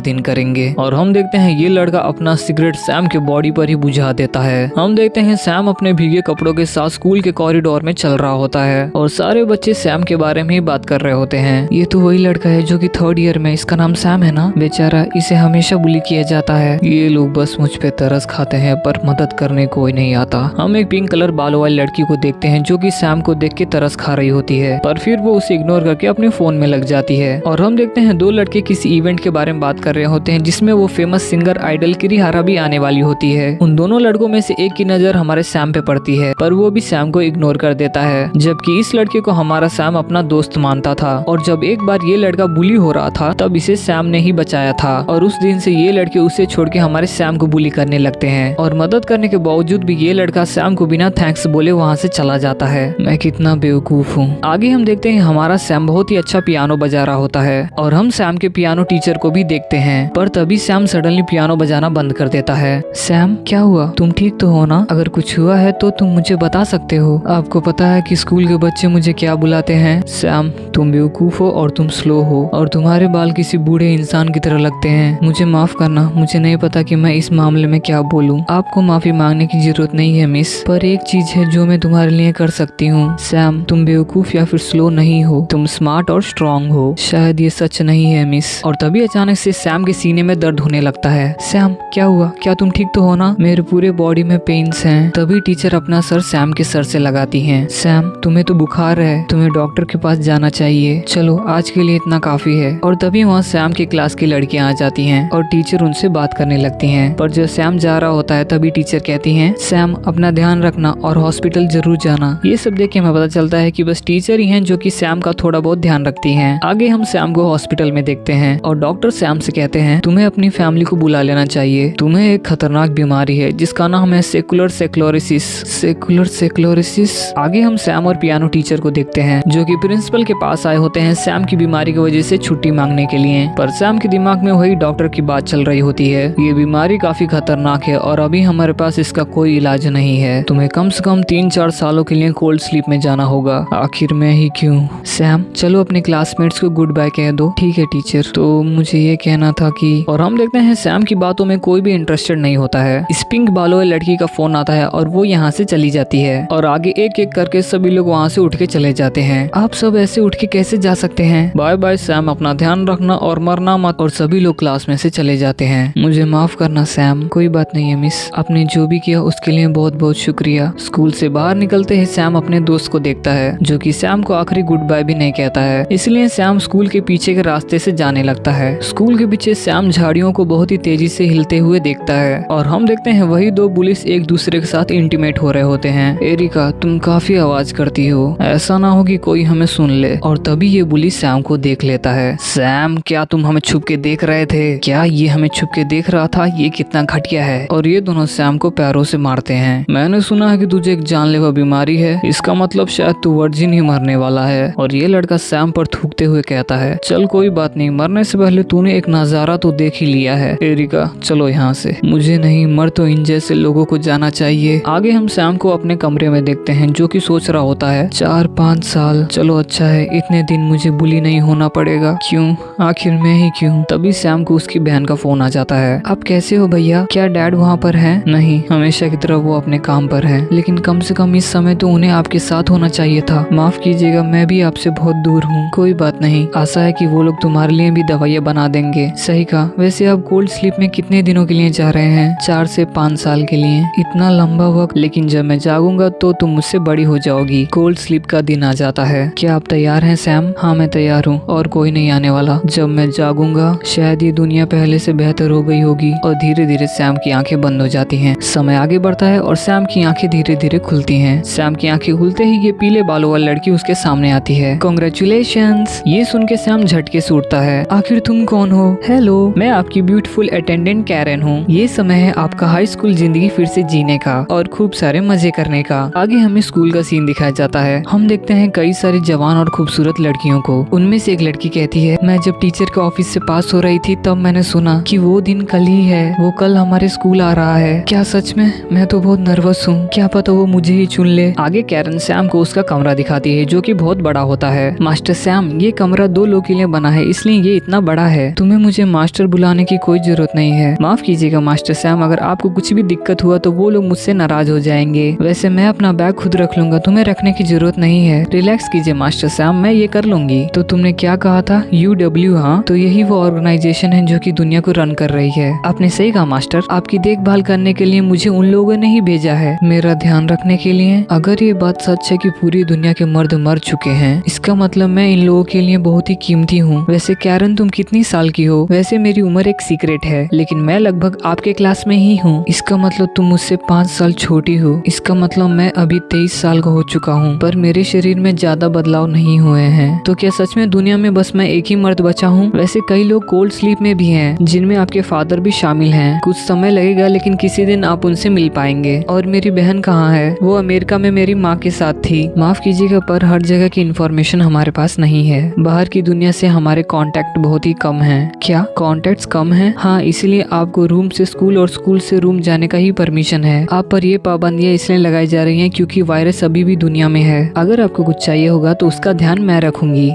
दिन करेंगे। और हम देखते हैं ये लड़का अपना सिगरेट सैम के बॉडी पर ही बुझा देता है। हम देखते हैं सैम अपने भीगे कपड़ों के साथ स्कूल के कॉरिडोर में चल रहा होता है और सारे बच्चे सैम के बारे में ही बात कर रहे होते हैं। ये तो वही लड़का है जो कि 3rd ईयर में, इसका नाम सैम है ना? बेचारा, इसे हमेशा बुली किया जाता है। ये लोग बस मुझ पे तरस खाते हैं पर मदद करने कोई नहीं आता। हम एक पिंक कलर बालों वाली लड़की को देखते हैं जो कि सैम को देख के तरस खा रही होती है, पर फिर वो उसे इग्नोर करके अपने फोन में लग जाती है। और हम देखते हैं 2 लड़के किसी इवेंट के बारे में बात कर रहे होते हैं जिसमें वो फेमस सिंगर आइडल किरिहारा भी आने वाली होती है। उन दोनों लड़कों में से एक की नजर हमारे सैम पे पड़ती है, पर वो भी सैम को इग्नोर कर देता है, जबकि इस लड़के को हमारा सैम अपना दोस्त मानता था। और जब एक बार ये लड़का बुली हो रहा था तब इसे सैम ने ही बचाया था और उस दिन से ये लड़के उसे छोड़ के हमारे सैम को बुली करने लगते हैं। और मदद करने के बावजूद भी ये लड़का सैम को बिना थैंक्स बोले वहाँ से चला जाता है। मैं कितना बेवकूफ हूँ। आगे हम देखते हैं हमारा सैम बहुत ही अच्छा पियानो बजा रहा होता है और हम सैम के पियानो टीचर को भी देखते हैं, पर तभी सैम सडनली पियानो बजाना बंद कर देता है। सैम, क्या हुआ? तुम ठीक तो हो ना? अगर कुछ हुआ है तो तुम मुझे बता सकते हो। आपको पता है कि स्कूल के बच्चे मुझे क्या बुलाते हैं? सैम, तुम बेवकूफ हो और तुम स्लो हो और तुम्हारे बाल किसी बूढ़े इंसान की तरह लगते हैं। मुझे माफ करना, मुझे नहीं पता कि मैं इस मामले में क्या बोलूं। आपको माफी मांगने की जरूरत नहीं है मिस, पर एक चीज है जो मैं तुम्हारे लिए कर सकती हूँ। सैम, तुम बेवकूफ या फिर स्लो नहीं हो, तुम स्मार्ट और स्ट्रॉन्ग हो। शायद ये सच नहीं है मिस। और तभी अचानक से सैम के सीने में दर्द होने लगता है। सैम, क्या हुआ? क्या तुम ठीक तो हो ना? मेरे पूरे बॉडी में पेन्स हैं। तभी टीचर अपना सर सैम के सर से लगाती हैं। सैम, तुम्हें तो बुखार है, तुम्हें डॉक्टर के पास जाना चाहिए। चलो आज के लिए इतना काफी है। और तभी वहाँ सैम की क्लास की लड़कियां आ जाती हैं और टीचर उनसे बात करने लगती हैं। पर जब सैम जा रहा होता है तभी टीचर कहती हैं, सैम अपना ध्यान रखना और हॉस्पिटल जरूर जाना। ये सब देख के हमें पता चलता है कि बस टीचर ही हैं जो कि सैम का थोड़ा बहुत ध्यान रखती हैं। आगे हम सैम को हॉस्पिटल में देखते हैं और डॉक्टर सैम से कहते हैं, तुम्हें अपनी फैमिली को बुला लेना चाहिए। तुम्हें एक खतरनाक बीमारी है जिसका नाम है सेकुलर सेक्लोरिसिस। सेकुलर सेक्लोरिसिस। आगे हम सैम और पियानो टीचर को देखते हैं जो कि प्रिंसिपल के पास आए होते हैं सैम की बीमारी की वजह से छुट्टी मांगने के लिए। पर सैम के दिमाग में वही डॉक्टर की बात चल रही होती है। ये बीमारी काफी खतरनाक है और अभी हमारे पास इसका कोई इलाज नहीं है। तुम्हें कम से कम 3-4 सालों के लिए कोल्ड स्लीप में जाना होगा। आखिर मैं ही क्यों? सैम, चलो अपने क्लासमेट्स को गुड बाय कह दो। ठीक है टीचर, तो मुझे ये कहना था कि। और हम देखते हैं सैम की बातों में कोई भी इंटरेस्टेड नहीं होता है। इस पिंक बालों वाली लड़की का फोन आता है और वो यहाँ से चली जाती है और आगे एक एक करके सभी लोग वहाँ से उठ के चले जाते हैं। आप सब ऐसे उठ के कैसे जा सकते हैं? बाय बाय सैम, अपना ध्यान रखना और मरना मत। और सभी लोग क्लास में से चले जाते हैं। मुझे माफ करना सैम। कोई बात नहीं है मिस, आपने जो भी किया उसके लिए बहुत बहुत शुक्रिया। स्कूल से बाहर निकलते ही सैम अपने दोस्त को देखता है जो कि सैम को आखिरी गुड बाय भी नहीं कहता है। इसलिए सैम स्कूल के पीछे के रास्ते से जाने लगता है। स्कूल के पीछे सैम झाड़ियों को बहुत ही तेजी से हिलते हुए देखता है और हम देखते हैं वही दो पुलिस एक दूसरे के साथ इंटीमेट हो रहे होते हैं। एरिका, तुम काफी आवाज करती हो, ऐसा ना हो कि कोई हमें सुन ले। और तभी ये पुलिस सैम को देख लेता है। सैम, क्या तुम हमें छुप के देख रहे थे? क्या ये हमें छुप के देख रहा था? ये कितना घटिया है। और ये दोनों सैम को पैरों से मारते हैं। मैंने सुना है कि तुझे एक जानलेवा बीमारी है, इसका मतलब शायद तू वर्जिन ही मरने वाला है। और ये लड़का सैम पर थूकते हुए कहता है, चल कोई बात नहीं, मरने से पहले तूने एक नजारा तो देख ही लिया है। एरिका, चलो यहाँ से। मुझे नहीं, मर तो इन जैसे लोगों को जाना चाहिए। आगे हम सैम को अपने कमरे में देखते हैं जो कि सोच रहा होता है, 4-5 साल, चलो अच्छा है, इतने दिन मुझे बुली नहीं होना पड़ेगा। क्यों? आखिर मैं ही क्यों? तभी सैम को उसकी बहन का फोन आ जाता है। आप कैसे हो भैया? क्या डैड वहाँ पर है? नहीं, हमेशा की तरह वो अपने काम पर है, लेकिन कम से कम इस समय तो उन्हें आपके साथ होना चाहिए था। माफ कीजिएगा, मैं भी आपसे बहुत दूर हूँ। कोई बात नहीं, आशा है कि वो लोग तुम्हारे लिए भी दवाइयाँ बना देंगे। सही कहा। वैसे आप कोल्ड स्लीप में कितने दिनों के लिए जा रहे हैं? 4 से 5 साल के लिए। इतना लंबा वक्त? लेकिन जब मैं जागूंगा तो तुम मुझसे बड़ी हो जाओगी। कोल्ड स्लीप का दिन आ जाता है। क्या आप तैयार हैं सैम? हाँ मैं तैयार हूँ और कोई नहीं आने वाला। जब मैं जागूंगा शायद ये दुनिया पहले से बेहतर हो गई होगी। और धीरे धीरे सैम की आंखें बंद हो जाती हैं। समय आगे बढ़ता है और सैम की आंखें धीरे धीरे खुलती हैं। सैम की आंखें खुलते ही ये पीले बालों वाली लड़की उसके सामने आती है। कांग्रेचुलेशंस। ये सुन के सैम झटके से उठता है। आखिर तुम कौन हो? हेलो, मैं आपकी ब्यूटीफुल अटेंडेंट कैरन हूँ। ये समय है आपका हाई स्कूल जिंदगी फिर से जीने का और खूब सारे मजे करने का। आगे हमें स्कूल का सीन दिखाया जाता है। हम देखते हैं कई सारी जवान और खूबसूरत लड़कियों को। उनमें से एक लड़की कहती है, मैं जब टीचर के ऑफिस से पास हो रही थी तब मैंने सुना कि वो दिन कल ही है, वो कल हमारे स्कूल आ रहा है। क्या सच में? मैं तो बहुत नर्वस हूँ, क्या पता वो मुझे ही चुन ले। आगे कैरन सैम को उसका कमरा दिखाती है जो कि बहुत बड़ा होता है। मास्टर सैम, ये कमरा 2 लोग के लिए बना है, इसलिए ये इतना बड़ा है। तुम्हें मुझे मास्टर बुलाने की कोई जरूरत नहीं है। माफ कीजिएगा मास्टर सैम, अगर आपको कुछ भी दिक्कत हुआ तो वो लोग मुझसे नाराज हो जाएंगे। वैसे मैं अपना बैग खुद रख लूंगा, तुम्हें रखने की जरूरत नहीं है। रिलैक्स कीजिए मास्टर सैम, मैं ये कर लूंगी। तो तुमने क्या कहा था? UW? हाँ, तो यही वो ऑर्गेनाइजेशन है जो कि दुनिया को रन कर रही है। आपने सही कहा मास्टर, आपकी देखभाल करने के लिए मुझे उन लोगों ने ही भेजा है, मेरा ध्यान रखने के लिए। अगर ये बात सच है कि पूरी दुनिया के मर्द मर चुके हैं, इसका मतलब मैं इन लोगों के लिए बहुत ही कीमती हूँ। वैसे कैरन, तुम कितनी साल की हो? वैसे मेरी उम्र एक सीक्रेट है, लेकिन मैं लगभग आपके क्लास में ही हूँ। इसका मतलब तुम मुझसे 5 साल छोटी हो। इसका मतलब मैं अभी 23 साल का हो चुका हूँ, पर मेरे शरीर में ज्यादा बदलाव नहीं हुए हैं। तो क्या सच में दुनिया में बस मैं एक ही मर्द बचा हूँ? वैसे कई लोग कोल्ड स्लीप में भी हैं, जिनमें आपके फादर भी शामिल हैं। कुछ समय लगेगा, लेकिन किसी दिन आप उनसे मिल पाएंगे। और मेरी बहन कहाँ है? वो अमेरिका में मेरी माँ के साथ थी। माफ कीजिएगा, पर हर जगह की इन्फॉर्मेशन हमारे पास नहीं है। बाहर की दुनिया से हमारे कांटेक्ट बहुत ही कम हैं। क्या कांटेक्ट्स कम हैं? हाँ, इसलिए आपको रूम से स्कूल और स्कूल से रूम जाने का ही परमिशन है। आप पर ये पाबंदियां इसलिए लगाई जा रही हैं क्योंकि वायरस अभी भी दुनिया में है। अगर आपको कुछ चाहिए होगा तो उसका ध्यान मैं रखूंगी।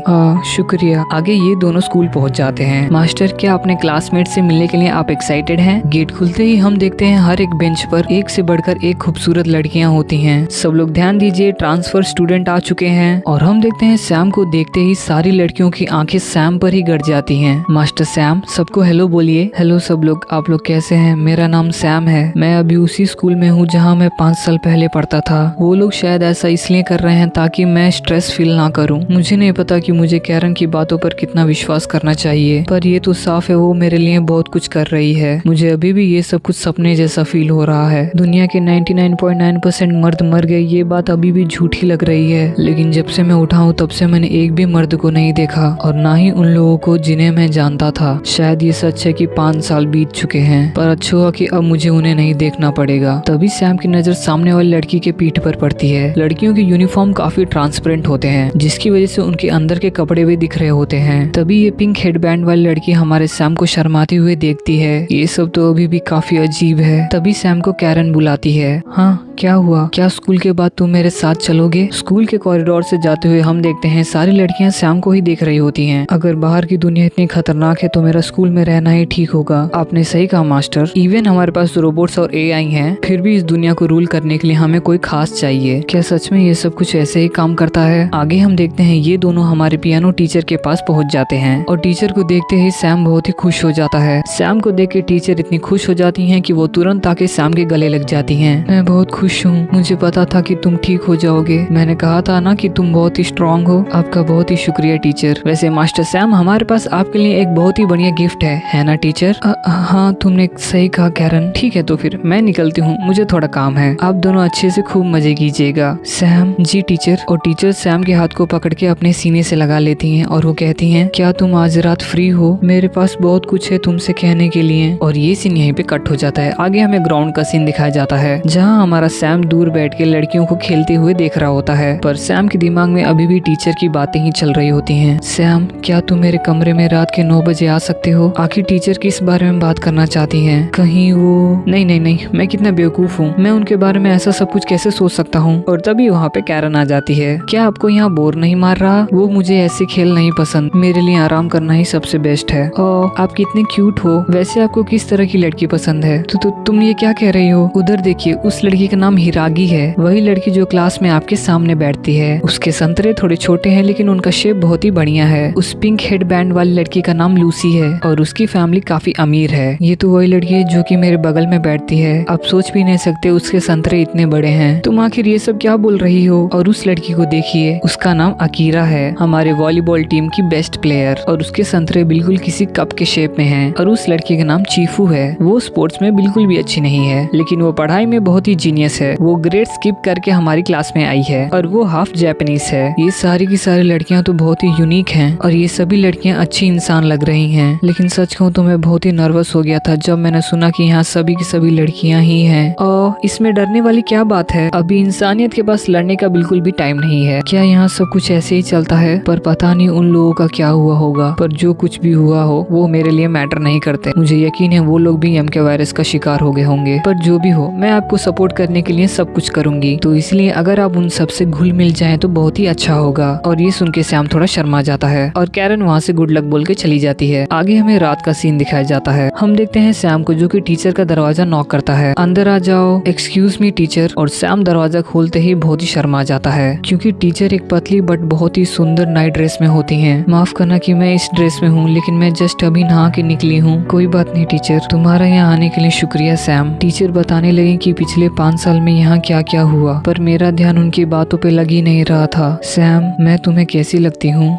शुक्रिया। आगे ये दोनों स्कूल पहुंच जाते हैं। मास्टर, क्या अपने क्लासमेट से मिलने के लिए आप एक्साइटेड हैं? गेट खुलते ही हम देखते हैं हर एक बेंच पर एक से बढ़कर एक खूबसूरत लड़कियां होती हैं। सब लोग ध्यान दीजिए ट्रांसफर स्टूडेंट आ चुके हैं। और हम देखते हैं सैम को देखते ही सारी लड़कियों की आंखें सैम पर ही गड़ जाती हैं। मास्टर सैम, सबको हेलो बोलिए। हेलो सब लोग, आप लोग कैसे हैं? मेरा नाम सैम है। मैं अभी उसी स्कूल में हूँ जहाँ मैं 5 साल पहले पढ़ता था। वो लोग शायद ऐसा इसलिए कर रहे हैं ताकि मैं स्ट्रेस फील ना करूँ। मुझे नहीं पता कि मुझे कैरन की बातों पर कितना विश्वास करना चाहिए, पर ये तो साफ है वो मेरे लिए बहुत कुछ कर रही है। मुझे अभी भी ये सब कुछ सपने जैसा फील हो रहा है। दुनिया के 99.9% मर्द मर गए, ये बात अभी भी झूठी लग रही है। लेकिन जब से मैं उठा हूँ तब से मैंने एक भी मर्द को नहीं देखा और ना ही उन लोगों को जिन्हें मैं जानता था। शायद ये सच है कि 5 साल बीत चुके हैं, पर अच्छा हुआ कि अब मुझे उन्हें नहीं देखना पड़ेगा। तभी सैम की नजर सामने वाली लड़की के पीठ पर पड़ती है। लड़कियों के यूनिफॉर्म काफी ट्रांसपेरेंट होते हैं, जिसकी वजह से उनके अंदर के कपड़े भी दिख रहे होते हैं। तभी ये पिंक हेडबैंड वाली लड़की हमारे सैम को शर्माती हुए देखती है। ये सब तो अभी भी काफी अजीब है। तभी सैम को कैरन बुलाती है। हाँ, क्या हुआ? क्या स्कूल के बाद तुम मेरे साथ चलोगे? स्कूल के कॉरिडोर से जाते हुए हम देखते हैं सारी लड़कियां सैम को ही देख रही होती हैं। अगर बाहर की दुनिया इतनी खतरनाक है तो मेरा स्कूल में रहना ही ठीक होगा। आपने सही कहा मास्टर। इवन हमारे पास रोबोट्स और एआई हैं, फिर भी इस दुनिया को रूल करने के लिए हमें कोई खास चाहिए। क्या सच में ये सब कुछ ऐसे ही काम करता है? आगे हम देखते हैं ये दोनों हमारे पियानो टीचर के पास पहुंच जाते हैं और टीचर को देखते ही सैम बहुत ही खुश हो जाता है। सैम को देख के टीचर इतनी खुश हो जाती हैं कि वो तुरंत आके सैम के गले लग जाती हैं। मैं बहुत खुश हूँ, मुझे पता था कि तुम ठीक हो जाओगे। मैंने कहा था ना कि तुम बहुत ही स्ट्रांग हो। आपका बहुत ही शुक्रिया टीचर। वैसे मास्टर सैम, हमारे पास आपके लिए एक बहुत ही बढ़िया गिफ्ट है ना टीचर? हाँ, तुमने सही कहा कैरन। ठीक है तो फिर मैं निकलती हूँ, मुझे थोड़ा काम है। आप दोनों अच्छे से खूब मजे कीजिएगा। सैम, जी टीचर। और टीचर सैम के हाथ को पकड़ के अपने सीने से लगा लेती हैं और वो कहती हैं, क्या तुम आज रात फ्री हो? मेरे पास बहुत कुछ है तुमसे कहने के लिए। और ये सीन यहीं पे कट हो जाता है। आगे हमें ग्राउंड का सीन दिखाया जाता है जहाँ हमारा सैम दूर बैठ के लड़कियों को खेलते हुए देख रहा होता है, पर सैम के दिमाग में अभी भी टीचर की बातें ही चल रही होती हैं। सैम, क्या तुम मेरे कमरे में रात के 9 बजे आ सकते हो? आखिर टीचर किस बारे में बात करना चाहती हैं? कहीं वो नहीं, मैं कितना बेवकूफ हूँ, मैं उनके बारे में ऐसा सब कुछ कैसे सोच सकता हूँ? और तभी वहाँ पे कैरन आ जाती है। क्या आपको यहाँ बोर नहीं मार रहा? वो मुझे ऐसे खेल नहीं पसंद, मेरे लिए आराम करना ही सबसे बेस्ट है। और आप कितने क्यूट हो। वैसे आपको किस तरह की लड़की पसंद है? तो तुम ये क्या कह रही हो? उधर देखिए, उस लड़की का नाम हिरागी है, वही लड़की जो क्लास में आपके सामने बैठती है। उसके संतरे थोड़े छोटे हैं लेकिन उनका शेप बहुत ही बढ़िया है। उस पिंक हेड बैंड वाली लड़की का नाम लूसी है और उसकी फैमिली काफी अमीर है। ये तो वही लड़की है जो कि मेरे बगल में बैठती है। आप सोच भी नहीं सकते उसके संतरे इतने बड़े हैं। तुम आखिर ये सब क्या बोल रही हो? और उस लड़की को देखिए, उसका नाम अकीरा है, हमारे वॉलीबॉल टीम की बेस्ट प्लेयर, और उसके संतरे बिल्कुल किसी कप के शेप में हैं। और उस लड़की का नाम चीफू है। वो स्पोर्ट्स में बिल्कुल भी अच्छी नहीं है लेकिन वो पढ़ाई में बहुत ही जीनियस है। वो ग्रेड स्किप करके हमारी क्लास में आई है और वो हाफ जापानीज है। ये सारी की सारी लड़कियां तो बहुत ही यूनिक हैं और ये सभी लड़कियां अच्छी इंसान लग रही हैं। लेकिन सच कहूँ तो मैं बहुत ही नर्वस हो गया था जब मैंने सुना कि यहाँ सभी की सभी लड़कियां ही हैं। और इसमें डरने वाली क्या बात है? अभी इंसानियत के पास लड़ने का बिल्कुल भी टाइम नहीं है। क्या यहाँ सब कुछ ऐसे ही चलता है? पर पता नहीं उन लोगों का क्या हुआ होगा। पर जो कुछ भी हुआ हो वो मेरे लिए मैटर नहीं करते। मुझे यकीन है वो लोग भी MK वायरस का शिकार हो गए होंगे। पर जो भी हो, मैं आपको सपोर्ट करने के लिए सब कुछ करूंगी, तो इसलिए अगर आप उन सबसे घुल मिल जाएं तो बहुत ही अच्छा होगा। और ये सुन के सैम थोड़ा शर्मा जाता है और कैरन वहाँ से गुड लक बोल के चली जाती है। आगे हमें रात का सीन दिखाया जाता है। हम देखते हैं सैम को जो कि टीचर का दरवाजा नॉक करता है। अंदर आ जाओ। Excuse me teacher. और सैम दरवाजा खोलते ही बहुत ही शर्मा जाता है क्योंकि टीचर एक पतली बट बहुत ही सुंदर नाइट ड्रेस में होती हैं। माफ करना कि मैं इस ड्रेस में हूँ लेकिन मैं जस्ट अभी नहा के निकली हूँ। कोई बात नहीं टीचर, तुम्हारा यहाँ आने के लिए शुक्रिया सैम। टीचर बताने लगी कि पिछले 5 साल में यहाँ क्या क्या हुआ, पर मेरा ध्यान उनकी बातों पे लग ही नहीं रहा था। सैम, मैं तुम्हें कैसी लगती हूँ?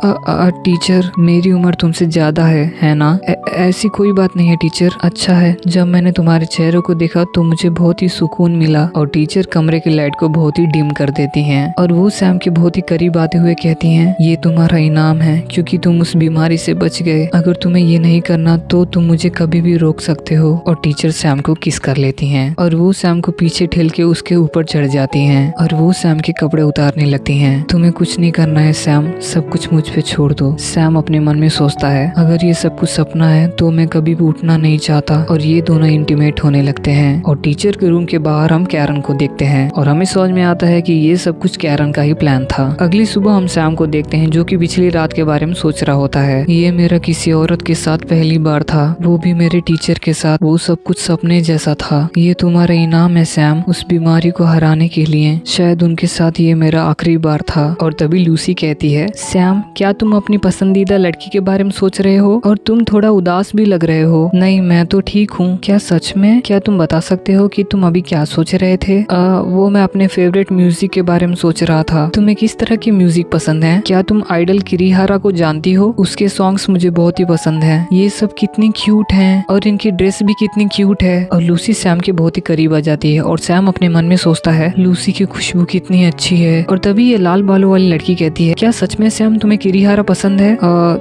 टीचर, मेरी उम्र तुमसे ज्यादा है ना? ऐसी कोई बात नहीं है टीचर। अच्छा है, जब मैंने तुम्हारे चेहरे को देखा तो मुझे बहुत ही सुकून मिला। और टीचर कमरे की लाइट को बहुत ही डिम कर देती हैं और वो सैम के बहुत ही करीब आते हुए कहती हैं, ये तुम्हारा इनाम है क्योंकि तुम उस बीमारी से बच गए। अगर तुम्हें ये नहीं करना तो तुम मुझे कभी भी रोक सकते हो। और टीचर सैम को किस कर लेती हैं और वो सैम को पीछे ठेल के उसके ऊपर चढ़ जाती हैं और वो सैम के कपड़े उतारने लगती हैं। तुम्हें कुछ नहीं करना है सैम, सब कुछ मुझ पे छोड़ दो। सैम अपने मन में सोचता है, अगर ये सब कुछ सपना है तो मैं कभी भी उठना नहीं चाहता। और ये दोनों इंटीमेट होने लगते हैं। और टीचर के रूम के बाहर हम कैरन को देखते हैं और हमें समझ में आता है कि ये सब कुछ कैरन का ही प्लान था। अगली सुबह हम सैम को देखते हैं जो कि पिछली रात के बारे में सोच रहा होता है। ये मेरा किसी औरत के साथ पहली बार था, वो भी मेरे टीचर के साथ। वो सब कुछ सपने जैसा था। ये तुम्हारा इनाम है सैम, उस बीमारी को हराने के लिए। हैं, शायद उनके साथ ये मेरा आखिरी बार था। और तभी लूसी कहती है, सैम क्या तुम अपनी पसंदीदा लड़की के बारे में सोच रहे हो? और तुम थोड़ा उदास भी लग रहे हो। नहीं, मैं तो ठीक हूँ। क्या सच में? क्या तुम बता सकते हो कि तुम अभी क्या सोच रहे थे? वो मैं अपने फेवरेट म्यूजिक के बारे में सोच रहा था। तुम्हें किस तरह की म्यूजिक पसंद है? क्या तुम आइडल किरीहारा को जानती हो? उसके सॉन्ग्स मुझे बहुत ही पसंद है। ये सब कितनी क्यूट हैं और इनकी ड्रेस भी कितनी क्यूट है। और लूसी सैम के बहुत ही करीब आ जाती है और सैम अपने मन में सोचता है, लूसी की खुशबू कितनी अच्छी है। और तभी ये लाल बालों वाली लड़की कहती है, क्या सच में सैम तुम्हें किरीहारा पसंद है?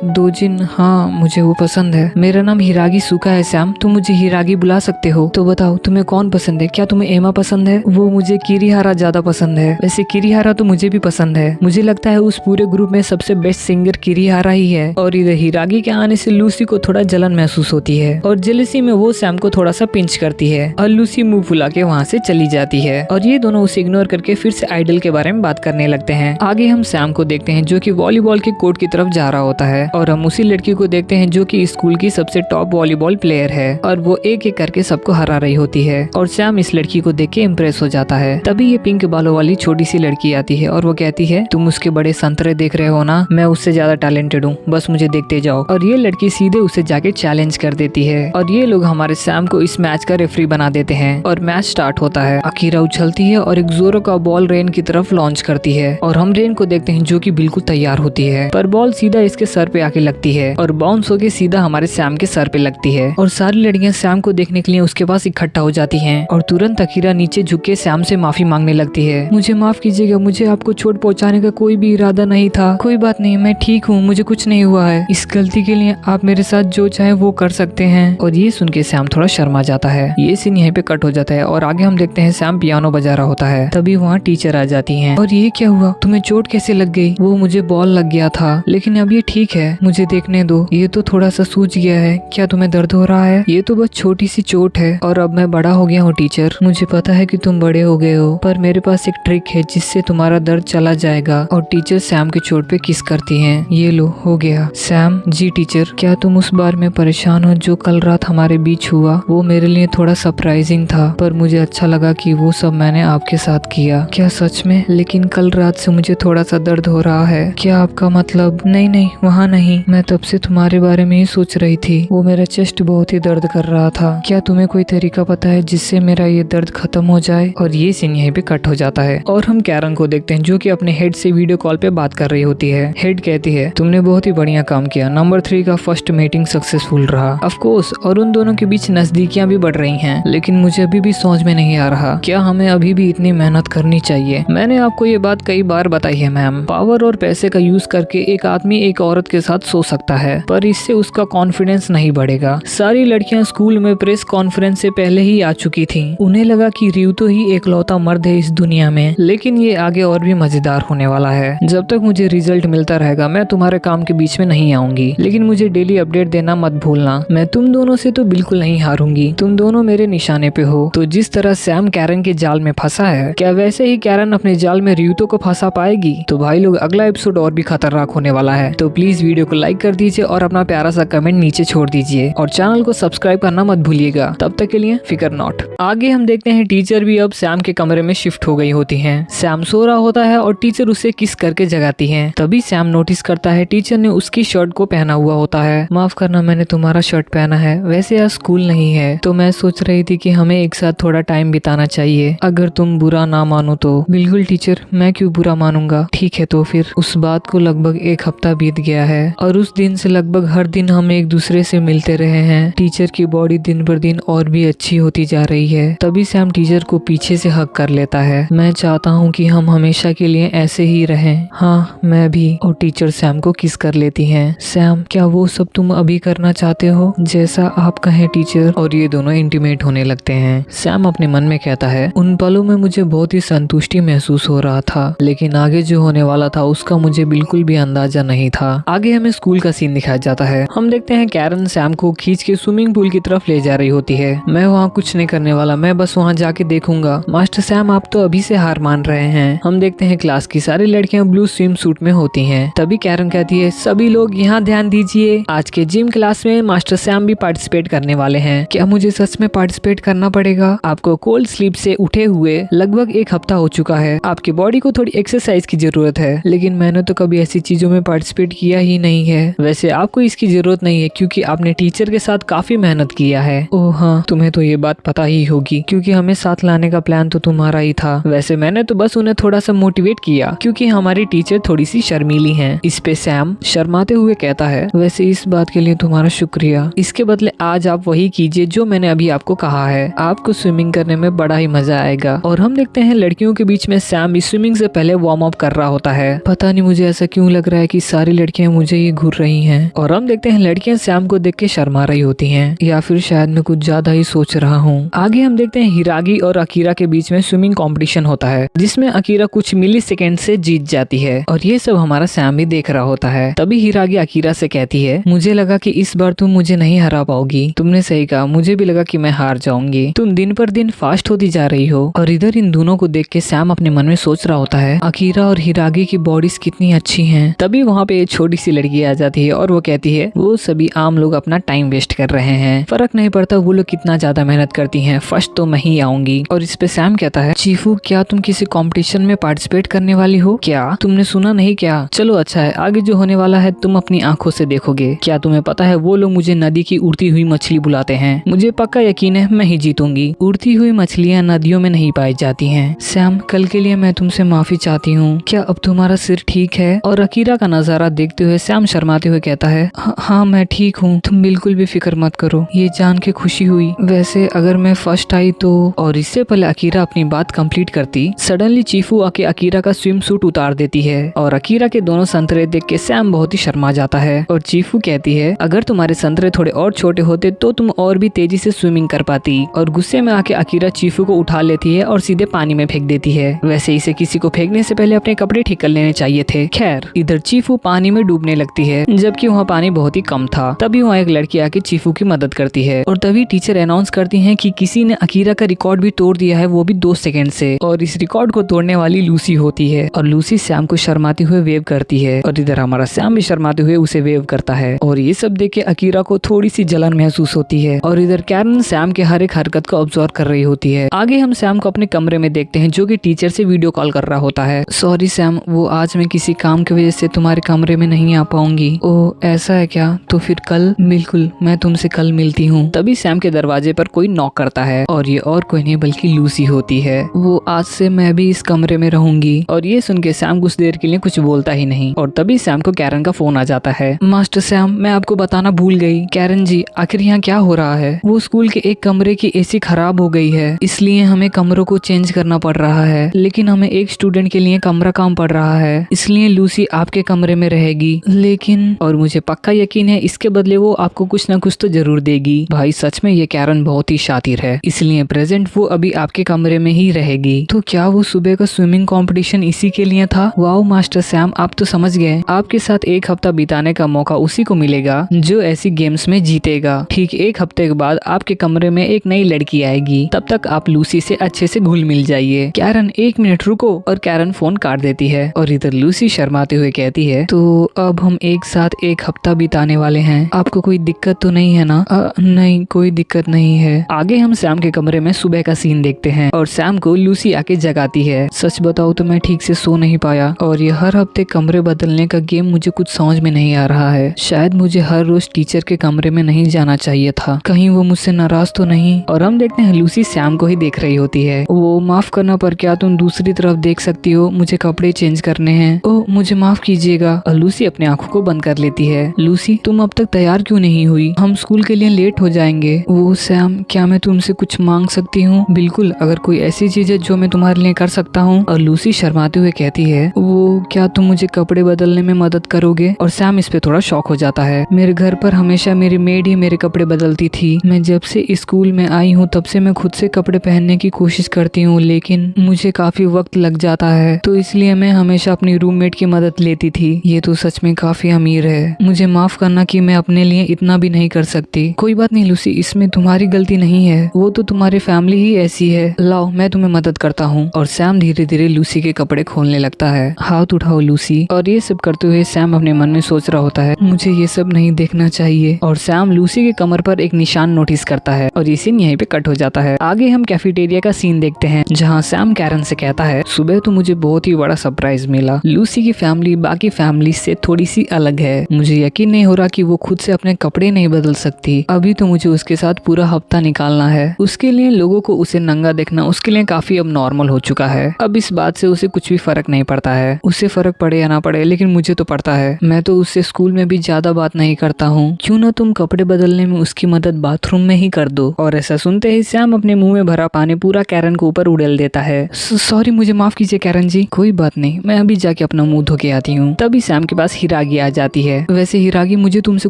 दोजिन, हाँ मुझे वो पसंद है। मेरा नाम हिरागी सुका है सैम, तुम मुझे हिरागी बुला सकते हो। तो बताओ तुम्हें कौन पसंद है? क्या तुम्हें एमा पसंद है? वो मुझे किरीहारा ज्यादा पसंद है। वैसे किरीहारा तो मुझे भी पसंद है। मुझे लगता है उस पूरे ग्रुप में सबसे बेस्ट सिंगर किरीहारा ही है। और इधर हिरागी के आने से लूसी को थोड़ा जलन महसूस होती है और जेलसी में वो सैम को थोड़ा सा पिंच करती है और लूसी मुंह फुला के वहाँ से चली जाती है। और ये दोनों उसे इग्नोर करके फिर से आइडल के बारे में बात करने लगते हैं। आगे हम सैम को देखते हैं जो कि वॉलीबॉल के कोर्ट की तरफ जा रहा होता है और हम उसी लड़की को देखते हैं जो कि स्कूल की सबसे टॉप वॉलीबॉल प्लेयर है और वो एक एक करके सबको हरा रही होती है। और सैम इस लड़की को देख के इम्प्रेस हो जाता है। तभी ये पिंक बालों वाली छोटी सी लड़की आती है और वो कहती है, तुम उसके बड़े संतरे देख रहे हो ना, मैं उससे ज्यादा टैलेंटेड हूँ, बस मुझे देखते जाओ। और ये लड़की सीधे उसे जाके चैलेंज कर देती है और ये लोग हमारे सैम को इस मैच का रेफरी बना देते हैं और मैच स्टार्ट होता है। अकीरा उछलती है और एक जोरो का बॉल रेन की तरफ लॉन्च करती है और हम रेन को देखते हैं जो कि बिल्कुल तैयार होती है, पर बॉल सीधा इसके सर पे आके लगती है और बाउंस होके सीधा हमारे सैम के सर पे लगती है। और सारी लड़कियां सैम को देखने के लिए उसके पास इकट्ठा हो जाती हैं और तुरंत अकीरा नीचे झुक के सैम से माफी मांगने लगती है। मुझे माफ कीजिएगा, मुझे आपको चोट पहुंचाने का कोई भी इरादा नहीं था। कोई बात नहीं, मैं ठीक हूँ, मुझे कुछ नहीं हुआ है। इस गलती के लिए आप मेरे साथ जो चाहे वो कर सकते हैं। और ये सुन के सैम थोड़ा शर्मा जाता है। ये सीन यहीं पे कट हो जाता है और आगे हम देखते हैं सैम पियानो बजा रहा होता है। तभी वहाँ टीचर आ जाती हैं और ये क्या हुआ, तुम्हें चोट कैसे लग गई? वो मुझे बॉल लग गया था, लेकिन अब ये ठीक है, मुझे देखने दो। ये तो थोड़ा सा सूज गया है। क्या तुम्हें दर्द हो रहा है? ये तो बस छोटी सी चोट है और अब मैं बड़ा हो गया हूँ टीचर। मुझे पता है कि तुम बड़े हो गए हो, पर मेरे पास एक ट्रिक है जिससे तुम्हारा दर्द चला जाएगा। और टीचर सैम के चोट पे किस करती हैं। ये लो, हो गया। सैम, जी टीचर। क्या तुम उस बार में परेशान हो जो कल रात हमारे बीच हुआ? वो मेरे लिए थोड़ा सरप्राइजिंग था, पर मुझे अच्छा लगा कि वो सब मैंने आपके साथ किया। क्या सच में? लेकिन कल रात से मुझे थोड़ा सा दर्द हो रहा है। क्या आपका मतलब? नहीं नहीं, वहाँ नहीं, मैं तब से तुम्हारे बारे में ही सोच रही थी। वो मेरा चेस्ट बहुत ही दर्द कर रहा था। क्या तुम्हें कोई तरीका पता है जिससे मेरा ये दर्द खत्म हो जाए? और ये सीन यहीं पे कट हो जाता है और हम कैरन को देखते हैं जो कि अपने हेड से वीडियो कॉल पे बात कर रही होती है। हेड कहती है, तुमने बहुत ही बढ़िया काम किया, नंबर 3 का फर्स्ट मीटिंग सक्सेसफुल रहा। ऑफ कोर्स, और उन दोनों के बीच नजदीकियां भी बढ़ रही हैं, लेकिन मुझे अभी भी समझ में नहीं आ रहा, क्या हमें अभी भी इतनी मेहनत करनी चाहिए? मैंने आपको ये बात कई बार बताई है मैम, पावर और पैसे का यूज करके एक आदमी एक औरत के साथ सो सकता है, पर इससे उसका कॉन्फिडेंस नहीं बढ़ेगा। सारी लड़कियां स्कूल में प्रेस कॉन्फ्रेंस से पहले ही आ चुकी थी। उन्हें लगा कि रियुतो ही एकलौता मर्द है इस दुनिया में, लेकिन ये आगे और भी मजेदार होने वाला है। जब तक मुझे रिजल्ट मिलता रहेगा मैं तुम्हारे काम के बीच में नहीं आऊंगी, लेकिन मुझे डेली अपडेट देना मत भूलना। मैं तुम दोनों से तो बिल्कुल नहीं हारूंगी, तुम दोनों मेरे निशाने पे हो। तो जिस तरह सैम कैरन के जाल में फंसा है, क्या वैसे ही कैरन अपने जाल में रियुतो को फंसा पाएगी? तो भाई लोग, अगला एपिसोड और भी खतरनाक होने वाला है, तो प्लीज वीडियो को लाइक कर दीजिए और अपना प्यारा सा कमेंट नीचे छोड़ दीजिए और चैनल को सब्सक्राइब करना मत भूलिएगा। तब तक के लिए फिकर नॉट। आगे हम देखते हैं टीचर भी अब सैम के कमरे में शिफ्ट हो गई होती हैं। सैम सो रहा होता है और टीचर उसे किस करके जगाती है। तभी सैम नोटिस करता है टीचर ने उसकी शर्ट को पहना हुआ होता है। माफ करना, मैंने तुम्हारा शर्ट पहना है, वैसे आज स्कूल नहीं है, तो मैं सोच रही थी कि हमें एक साथ थोड़ा टाइम बिताना चाहिए, अगर तुम बुरा ना मानो तो। बिल्कुल टीचर, मैं क्यों बुरा मानूंगा। ठीक है तो फिर। उस बात को लगभग 1 हफ्ता बीत गया है और उस दिन से लगभग हर दिन हम एक दूसरे से मिलते रहे हैं। टीचर की बॉडी दिन पर दिन और भी अच्छी होती जा रही है। तभी सैम टीचर को पीछे से हक कर लेता है। मैं चाहता हूँ कि हम हमेशा के लिए ऐसे ही रहें। हाँ, मैं भी। और टीचर सैम को किस कर लेती हैं। सैम, क्या वो सब तुम अभी करना चाहते हो? जैसा आप कहें टीचर। और ये दोनों इंटीमेट होने लगते हैं। सैम अपने मन में कहता है, उन पलों में मुझे बहुत ही संतुष्टि महसूस हो रहा था, लेकिन आगे जो होने वाला था उसका मुझे बिल्कुल भी अंदाजा नहीं था। आगे हमें स्कूल का सीन दिखाया जाता है। हम देखते हैं कैरन सैम को खींच के स्विमिंग पूल की तरफ ले जा रही होती है। मैं वहाँ कुछ नहीं करने वाला, मैं बस वहाँ जाके देखूंगा। मास्टर सैम, आप तो अभी से हार मान रहे हैं। हम देखते हैं क्लास की सारी लड़कियां ब्लू स्विम सूट में होती हैं। तभी कैरन कहती है, सभी लोग यहाँ ध्यान दीजिए, आज के जिम क्लास में मास्टर सैम भी पार्टिसिपेट करने वाले हैं। क्या मुझे सच में पार्टिसिपेट करना पड़ेगा? आपको कोल्ड स्लीप से उठे हुए लगभग लगभग 1 हफ्ता हो चुका है, आपकी बॉडी को थोड़ी एक्सरसाइज की जरूरत है। लेकिन मैंने तो कभी ऐसी चीजों में पार्टिसिपेट किया ही नहीं है। वैसे आपको इसकी जरूरत नहीं है क्योंकि आपने टीचर के साथ काफी मेहनत किया है। ओह हाँ, तुम्हें तो ये बात पता ही होगी क्योंकि हमें साथ लाने का प्लान तो तुम्हारा ही था। वैसे मैंने तो बस उन्हें थोड़ा सा मोटिवेट किया क्योंकि हमारी टीचर थोड़ी सी शर्मीली हैं। इस पे सैम शर्माते हुए कहता है, वैसे इस बात के लिए तुम्हारा शुक्रिया। इसके बदले आज आप वही कीजिए जो मैंने अभी आपको कहा है। आपको स्विमिंग करने में बड़ा ही मजा आएगा। और हम देखते हैं लड़कियों के बीच में सैम इस स्विमिंग से पहले वार्म अप कर रहा होता है। पता नहीं मुझे ऐसा क्यों लग रहा है कि सारी लड़कियां मुझे ही घूर रही हैं। और हम देखते हैं लड़कियां सैम को देख के शर्मा रही होती हैं, या फिर शायद मैं कुछ ज्यादा ही सोच रहा हूँ। आगे हम देखते हैं हिरागी और अकीरा के बीच में स्विमिंग कंपटीशन होता है जिसमें अकीरा कुछ मिली सेकेंड से जीत जाती है और ये सब हमारा सैम भी देख रहा होता है। तभी हिरागी अकीरा से कहती है, मुझे लगा कि इस बार तुम मुझे नहीं हरा पाओगी। तुमने सही कहा, मुझे भी लगा कि मैं हार जाऊंगी। तुम दिन पर दिन फास्ट होती जा रही हो। और इधर इन दोनों को देख के सैम अपने मन में सोच रहा होता है, अकीरा और हिरागी की बॉडीज कितनी अच्छी हैं। तभी वहाँ पे एक छोटी सी लड़की आ जाती है और वो कहती है, वो सभी आम लोग अपना टाइम वेस्ट कर रहे हैं, फर्क नहीं पड़ता वो लोग कितना ज्यादा मेहनत करती हैं, फर्स्ट तो मैं ही आऊंगी। और इस पे सैम कहता है, चीफू क्या तुम किसी कंपटीशन में पार्टिसिपेट करने वाली हो क्या? तुमने सुना नहीं क्या? चलो अच्छा है, आगे जो होने वाला है तुम अपनी आंखों से देखोगे। क्या तुम्हें पता है वो लोग मुझे नदी की उड़ती हुई मछली बुलाते हैं। मुझे पक्का यकीन है मैं ही जीतूंगी। उड़ती हुई मछलियाँ नदियों में नहीं पाई जाती हैं। सैम, कल के लिए मैं तुमसे माफी चाहती हूँ। क्या अब तुम्हारा सिर ठीक है? और अकीरा का नजारा देखते हुए सैम शर्माते हुए कहता है, हाँ मैं ठीक हूँ, तुम बिल्कुल भी फिक्र मत करो। ये जान के खुशी हुई। वैसे अगर मैं फर्स्ट आई तो। और इससे पहले अकीरा अपनी बात कंप्लीट करती, सडनली चीफू आके अकीरा का स्विम सूट उतार देती है और अकीरा के दोनों संतरे देख के सैम बहुत ही शर्मा जाता है। और चीफू कहती है, अगर तुम्हारे संतरे थोड़े और छोटे होते तो तुम और भी तेजी से स्विमिंग कर पाती। और गुस्से में आके अकीरा चीफू को उठा लेती है और सीधे पानी में फेंक देती है। वैसे इसे किसी को फेंकने से पहले अपने कपड़े ठीक कर लेने चाहिए थे। खैर, इधर चीफू पानी में डूबने लगती है जबकि वहाँ पानी बहुत ही कम था। तभी वहाँ एक लड़की आके चीफू की मदद करती है और तभी टीचर अनाउंस करती है कि किसी ने अकीरा का रिकॉर्ड भी तोड़ दिया है, वो भी 2 सेकंड से। और इस रिकॉर्ड को तोड़ने वाली लूसी होती है। और लूसी सैम को शर्माते हुए वेव करती है और इधर हमारा सैम भी शर्माते हुए उसे वेव करता है। और ये सब देख के अकीरा को थोड़ी सी जलन महसूस होती है। और इधर कैरन सैम के हर एक हरकत को ऑब्जर्व कर रही होती है। आगे हम सैम को अपने कमरे में देखते हैं जो कि टीचर से वीडियो कॉल कर रहा होता है। सॉरी सैम, वो आज मैं किसी काम की वजह से तुम्हारे कमरे में नहीं आ पाऊंगी। ओह ऐसा है क्या? तो फिर कल? बिल्कुल, मैं तुमसे कल मिलती हूँ। तभी सैम के दरवाजे पर कोई नॉक करता है और ये और कोई नहीं बल्कि लूसी होती है। वो, आज से मैं भी इस कमरे में रहूंगी। और ये सुन के सैम कुछ देर के लिए कुछ बोलता ही नहीं। और तभी सैम को कैरन का फोन आ जाता है। मास्टर सैम, मैं आपको बताना भूल गई। कैरन जी, आखिर यहाँ क्या हो रहा है? वो स्कूल के एक कमरे की एसी खराब हो गई है, इसलिए हमें कमरों को चेंज करना पड़ रहा है। लेकिन हमें एक स्टूडेंट के लिए कमरा कम पड़ रहा है, इसलिए लूसी आपके कमरे में रहेगी। लेकिन, और मुझे पक्का यकीन है इसके बदले वो आपको कुछ न कुछ तो जरूर देगी। भाई सच में ये कैरन बहुत ही शातिर है, इसलिए प्रेजेंट वो अभी आपके कमरे में ही रहेगी। तो क्या वो सुबह का स्विमिंग कंपटीशन इसी के लिए था? वाओ मास्टर सैम, आप तो समझ गए। आपके साथ 1 हफ्ता बिताने का मौका उसी को मिलेगा जो ऐसी गेम्स में जीतेगा। ठीक 1 हफ्ते के बाद आपके कमरे में एक नई लड़की आएगी, तब तक आप लूसी से अच्छे से घुल मिल जाइए। कैरन, 1 मिनट रुको। और कैरन फोन काट देती है और इधर लूसी शर्माते हुए कहती है, तो अब हम एक साथ 1 हफ्ता बिताने वाले हैं, आपको कोई दिक्कत तो नहीं है ना? नहीं, कोई दिक्कत नहीं है। आगे हम सैम के कमरे में सुबह का सीन देखते हैं और सैम को लूसी आके जगाती है। सच बताओ तो मैं ठीक से सो नहीं पाया और ये हर हफ्ते कमरे बदलने का गेम मुझे कुछ समझ में नहीं आ रहा है। शायद मुझे हर रोज टीचर के कमरे में नहीं जाना चाहिए था, कहीं वो मुझसे नाराज तो नहीं। और हम देखते हैं लूसी सैम को ही देख रही होती है। वो, माफ करना पर क्या तुम दूसरी तरफ देख सकती हो? मुझे कपड़े चेंज करने हैं। ओह मुझे माफ कीजिएगा। और लूसी अपने आंखों को बंद कर लेती है। लूसी, तुम अब तक तैयार क्यों नहीं हुई? हम स्कूल के लिए लेट हो जाएंगे। वो, सैम, क्या मैं तुमसे कुछ मांग सकती हूँ? बिल्कुल, अगर कोई ऐसी चीज है जो मैं तुम्हारे लिए कर सकता हूँ। और लूसी शर्माते हुए कहती है, वो, क्या तुम मुझे कपड़े बदलने में मदद करोगे? और सैम इस पे थोड़ा शॉक हो जाता है। मेरे घर पर हमेशा मेरी मेड ही मेरे कपड़े बदलती थी। मैं जब से स्कूल में आई हूँ तब से मैं खुद से कपड़े पहनने की कोशिश करती हूँ, लेकिन मुझे काफी वक्त लग जाता है, तो इसलिए मैं हमेशा अपनी रूममेट की मदद लेती थी। ये तो सच में काफी अमीर है। मुझे माफ करना कि मैं अपने लिए इतना भी नहीं कर सकती। कोई बात नहीं लूसी, इसमें तुम्हारी गलती नहीं है, वो तो तुम्हारी फैमिली ही ऐसी है। लाओ मैं तुम्हें मदद करता हूँ। और सैम धीरे धीरे लूसी के कपड़े खोलने लगता है। हाथ उठाओ लूसी। और ये सब करते हुए सैम अपने मन में सोच रहा होता है, मुझे ये सब नहीं देखना चाहिए। और सैम लूसी के कमर पर एक निशान नोटिस करता है और ये सीन यहीं पे कट हो जाता है। आगे हम कैफेटेरिया का सीन देखते हैं जहाँ जहाँ सैम कैरन से कहता है सुबह तो मुझे बहुत ही बड़ा सरप्राइज मिला। लूसी की फैमिली बाकी फैमिली से थोड़ी सी अलग है। मुझे यकीन नहीं हो रहा कि वो खुद से अपने कपड़े नहीं बदल सकती। अभी तो मुझे उसके साथ पूरा हफ्ता निकालना है। उसके लिए लोगों को उसे नंगा देखना उसके लिए काफी अब नॉर्मल हो चुका है। अब इस बात से उसे कुछ भी फर्क नहीं पड़ता है। उसे फर्क पड़े या ना पड़े, लेकिन मुझे तो पड़ता है। मैं तो उससे स्कूल में भी ज्यादा बात नहीं करता हूँ। क्यों ना तुम कपड़े बदलने में उसकी मदद बाथरूम में ही कर दो। और ऐसा सुनते ही सैम अपने मुंह में भरा पानी पूरा कैरन को ऊपर उड़ेल देता है। सॉरी, मुझे माफ कीजिए कैरन जी। कोई बात नहीं, मैं अभी जाके अपना मुंह धो के आती हूँ। तभी सैम के पास हिरागी आ जाती है। वैसे हिरागी, मुझे तुमसे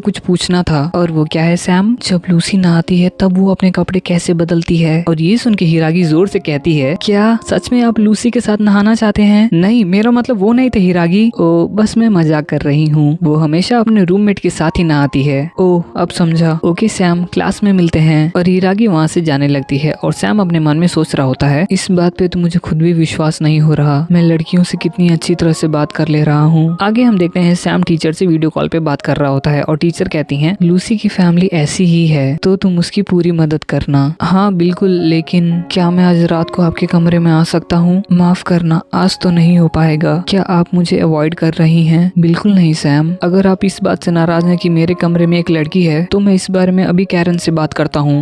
कुछ पूछना था। और वो क्या है सैम? जब लूसी नहाती है तब वो अपने कपड़े कैसे बदलती है? और ये सुन के हिरागी जोर से कहती है, क्या सच में आप लूसी के साथ नहाना चाहते हैं? नहीं, मेरा मतलब वो नहीं थे हिरागी। ओ, बस मैं मजाक कर रही हूँ। वो हमेशा अपने रूममेट के साथ ही नहाती है। ओ, अब समझा। ओके सैम, क्लास में मिलते हैं। और हिरागी वहाँ से जाने लगती है। और सैम अपने मन में सोच रहा होता है, इस बात पे तो मुझे खुद भी विश्वास नहीं हो रहा। मैं लड़कियों से कितनी अच्छी तरह से बात कर ले रहा हूँ। आगे हम देखते हैं सैम टीचर से वीडियो कॉल पे बात कर रहा होता है। और टीचर कहती हैं, लूसी की फैमिली ऐसी ही है तो तुम उसकी पूरी मदद करना। हाँ बिल्कुल, लेकिन क्या मैं आज रात को आपके कमरे में आ सकता हूँ? माफ करना, आज तो नहीं हो पाएगा। क्या आप मुझे अवॉइड कर रही हैं? बिल्कुल नहीं सैम। अगर आप इस बात से नाराज हैं कि मेरे कमरे में एक लड़की है तो मैं इस बारे में अभी कैरन से बात करता हूँ।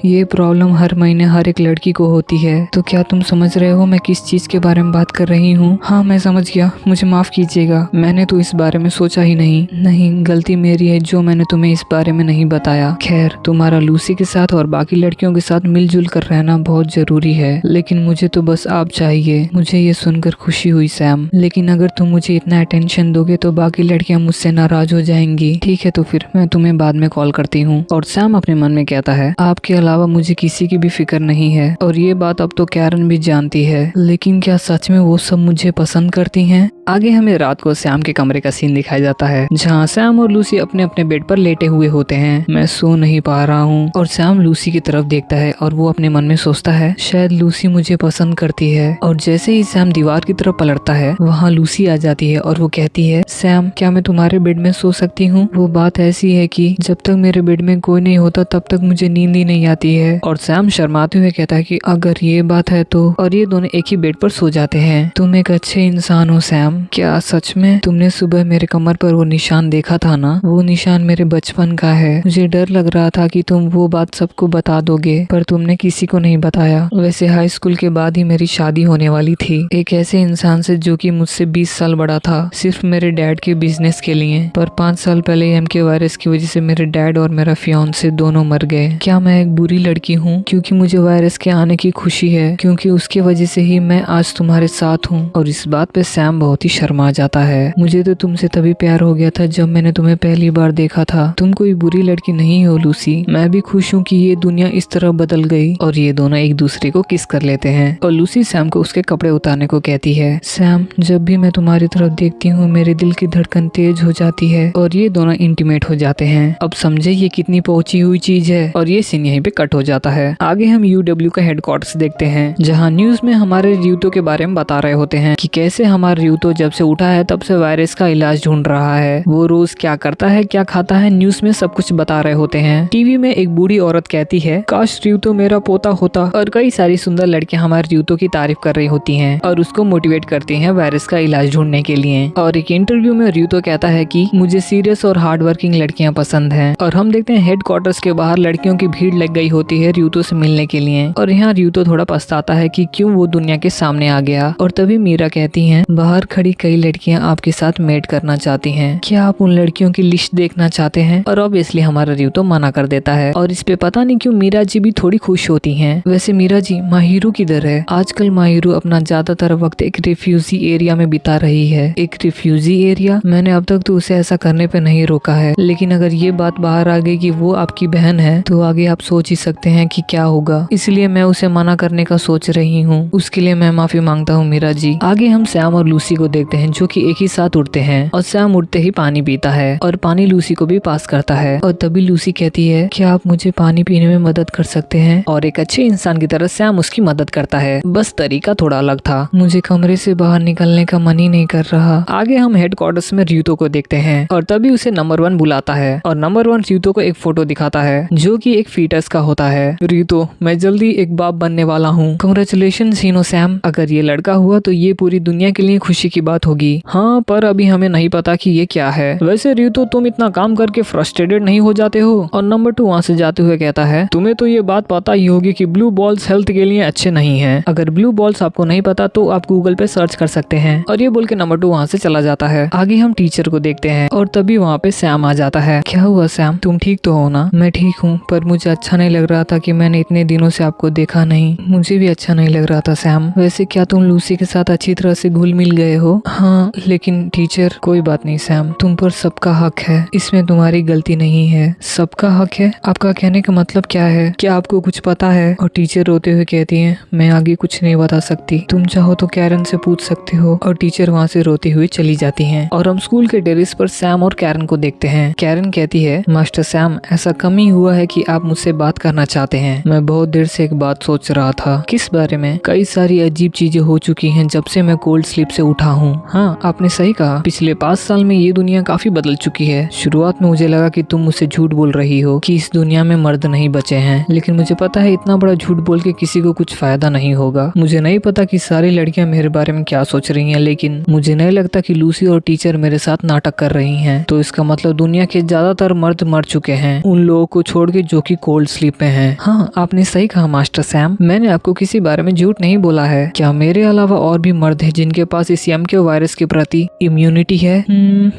ये प्रॉब्लम हर महीने हर एक लड़की को होती है। तो क्या तुम समझ रहे हो मैं किस चीज के बारे में बात कर रही हूँ? हाँ मैं समझ गया, मुझे माफ कीजिएगा। मैंने तो इस बारे में सोचा ही नहीं। नहीं, गलती मेरी है जो मैंने तुम्हें इस बारे में नहीं बताया। खैर, तुम्हारा लूसी के साथ और बाकी लड़कियों के साथ मिलजुल कर रहना बहुत जरूरी है, लेकिन मुझे तो बस आप चाहिए। मुझे ये सुनकर खुशी हुई सैम, लेकिन अगर तुम मुझे इतना अटेंशन दोगे तो बाकी लड़कियां मुझसे नाराज हो जाएंगी। ठीक है, तो फिर मैं तुम्हें बाद में कॉल करती हूँ। और सैम अपने मन में कहता है, आपके अलावा मुझे किसी की भी फिक्र नहीं है। और ये बात अब तो कैरन भी जानती है, लेकिन क्या सच में वो सब मुझे पसंद करती हैं? आगे हमें रात को सैम के कमरे का सीन दिखाया जाता है, जहाँ सैम और लूसी अपने अपने बेड पर लेटे हुए होते हैं। मैं सो नहीं पा रहा हूँ। और सैम लूसी की तरफ देखता है और वो अपने मन में सोचता है, शायद लूसी मुझे पसंद करती है। और जैसे ही सैम दीवार की तरफ पलटता है, वहाँ लूसी आ जाती है और वो कहती है, सैम क्या मैं तुम्हारे बेड में सो सकती हूँ? वो बात ऐसी है कि जब तक मेरे बेड में कोई नहीं होता तब तक मुझे नींद ही नहीं आती है। और सैम शर्माते हुए कहता है कि अगर ये बात है तो। और ये दोनों एक ही बेड पर सो जाते हैं। तुम एक अच्छे इंसान हो सैम। क्या सच में? तुमने सुबह मेरे कमर पर वो निशान देखा था ना? वो निशान मेरे बचपन का है। मुझे डर लग रहा था कि तुम वो बात सबको बता दोगे, पर तुमने किसी को नहीं बताया। वैसे हाई स्कूल के बाद ही मेरी शादी होने वाली थी, एक ऐसे इंसान से जो कि मुझसे 20 साल बड़ा था, सिर्फ मेरे डैड के बिजनेस के लिए। पर 5 साल पहले एमके वायरस की वजह से मेरे डैड और मेरा फियांसे दोनों मर गए। क्या मैं एक बुरी लड़की हूँ? क्योंकि मुझे वायरस के आने की खुशी है, क्योंकि उसकी वजह से ही मैं आज तुम्हारे साथ हूँ। और इस बात पे सैम बहुत ही शर्मा जाता है। मुझे तो तुमसे तभी प्यार हो गया था जब मैंने तुम्हें पहली बार देखा था। तुम कोई बुरी लड़की नहीं हो लूसी। मैं भी खुश हूँ कि ये दुनिया इस तरह बदल गई। और ये दोनों एक दूसरे को किस कर लेते हैं। और लूसी सैम को उसके कपड़े उतारने को कहती है। सैम, जब भी मैं तुम्हारी तरफ देखती हूँ मेरे दिल की धड़कन तेज हो जाती है। और ये दोनों इंटीमेट हो जाते हैं। अब समझे ये कितनी पहुंची हुई चीज है। और ये सीन यहीं पे कट हो जाता है। आगे हम यूडब्ल्यू का हेडक्वार्टर्स देखते हैं, जहाँ न्यूज में हमारे रियूतो के बारे में बता रहे होते हैं कि कैसे हमारा रियूतो जब से उठा है तब से वायरस का इलाज ढूंढ रहा है। वो रोज क्या करता है, क्या खाता है, न्यूज में सब कुछ बता रहे होते हैं। टीवी में एक बूढ़ी औरत कहती है, काश रियूतो मेरा पोता होता। और कई सारी सुंदर लड़कियां हमारे रियूतो की तारीफ कर रही होती हैं और उसको मोटिवेट करती हैं वायरस का इलाज ढूंढने के लिए। और एक इंटरव्यू में रियूतो कहता है कि मुझे सीरियस और हार्ड वर्किंग लड़कियां पसंद हैं। और हम देखते हैं हेडक्वार्टर्स के बाहर लड़कियों की भीड़ लग गई होती है रियूतो से मिलने के लिए। और यहाँ रियूतो थोड़ा पछताता है कि क्यों वो दुनिया के सामने आ गया। और तभी मीरा कहती है, बाहर खड़ी कई लड़कियां आपके साथ मेट करना चाहती हैं। क्या आप उन लड़कियों की लिस्ट देखना चाहते हैं? और ऑब्वियसली हमारा रियूतो मना कर देता है। और इस पे पता नहीं क्यों मीरा जी भी थोड़ी खुश होती हैं। वैसे मीरा जी, माहिरू किधर है? आजकल माहिरू अपना ज्यादातर वक्त एक रिफ्यूजी एरिया में बिता रही है। एक रिफ्यूजी एरिया? मैंने अब तक तो उसे ऐसा करने पे नहीं रोका है, लेकिन अगर ये बात बाहर आ गई कि वो आपकी बहन है तो आगे आप सोच ही सकते हैं कि क्या होगा। इसलिए मैं उसे मना करने का सोच रही हूँ। उसके लिए मैं माफी मांगता हूँ मीरा जी। आगे हम सैम और लूसी को देखते हैं जो कि एक ही साथ उड़ते हैं और सैम उड़ते ही पानी पीता है और पानी लूसी को भी पास करता है। और तभी लूसी कहती है क्या आप मुझे पानी पीने में मदद कर सकते हैं, और एक अच्छे इंसान की तरह सैम उसकी मदद करता है, बस तरीका थोड़ा अलग था। मुझे कमरे से बाहर निकलने का मन ही नहीं कर रहा। आगे हम हेडक्वार्टर्स में रियूतो को देखते हैं और तभी उसे नंबर 1 बुलाता है और नंबर 1 रियूतो को एक फोटो दिखाता है जो कि एक फीटस का होता है। रियूतो, मैं जल्दी एक बाप बनने वाला हूँ, कांग्रेचुलेशंस हीनो सैम। अगर ये लड़का हुआ तो ये पूरी दुनिया के लिए खुशी की बात होगी। हाँ, पर अभी हमें नहीं पता कि ये क्या है। वैसे रियूतो, तुम इतना काम करके फ्रस्ट्रेटेड नहीं हो जाते हो? और नंबर 2 वहाँ से जाते हुए कहता है तुम्हें तो ये बात पता ही होगी कि ब्लू बॉल्स हेल्थ के लिए अच्छे नहीं हैं। अगर ब्लू बॉल्स आपको नहीं पता तो आप गूगल पे सर्च कर सकते हैं। और ये बोल के नंबर 2 वहाँ से चला जाता है। आगे हम टीचर को देखते हैं और तभी वहाँ पे सैम आ जाता है। क्या हुआ सैम, तुम ठीक तो हो ना? मैं ठीक हूँ, पर मुझे अच्छा नहीं लग रहा था कि मैंने इतने दिनों से आपको देखा नहीं। मुझे भी अच्छा नहीं लग रहा था सैम। वैसे क्या तुम लूसी के साथ अच्छी तरह से घुल मिल गए हो? हाँ, लेकिन टीचर। कोई बात नहीं सैम, तुम पर सबका हक है, इसमें तुम्हारी गलती नहीं है। सबका हक है? आपका कहने का मतलब क्या है? क्या आपको कुछ पता है? और टीचर रोते हुए कहती है मैं आगे कुछ नहीं बता सकती, तुम चाहो तो कैरन से पूछ सकते हो। और टीचर वहाँ से रोती हुई चली जाती हैं। और हम स्कूल के टेरेस पर सैम और कैरन को देखते हैं। कैरन कहती है मास्टर सैम, ऐसा कम ही हुआ है कि आप मुझसे बात करना चाहते हैं। मैं बहुत देर से एक बात सोच रहा था। किस बारे में? कई सारी अजीब चीजें हो चुकी हैं जब से मैं कोल्ड स्लीप से उठा हूँ। हाँ, आपने सही कहा, पिछले 5 साल में ये दुनिया काफी बदल चुकी है। शुरुआत में मुझे लगा कि तुम मुझसे झूठ बोल रही हो कि इस दुनिया में मर्द नहीं बचे हैं, लेकिन मुझे पता है इतना बड़ा झूठ बोल के किसी को कुछ फायदा नहीं होगा। मुझे नहीं पता कि सारी लड़कियां मेरे बारे में क्या सोच रही हैं, लेकिन मुझे नहीं लगता कि लूसी और टीचर मेरे साथ नाटक कर रही हैं। तो इसका मतलब दुनिया के ज्यादातर मर्द मर चुके हैं, उन लोगों को छोड़ के जो कि कोल्ड स्लीप में हैं। हाँ, आपने सही कहा मास्टर सैम, मैंने आपको किसी बारे में झूठ नहीं बोला है। क्या मेरे अलावा और भी मर्द हैं जिनके पास इस यमके वायरस के प्रति इम्यूनिटी है?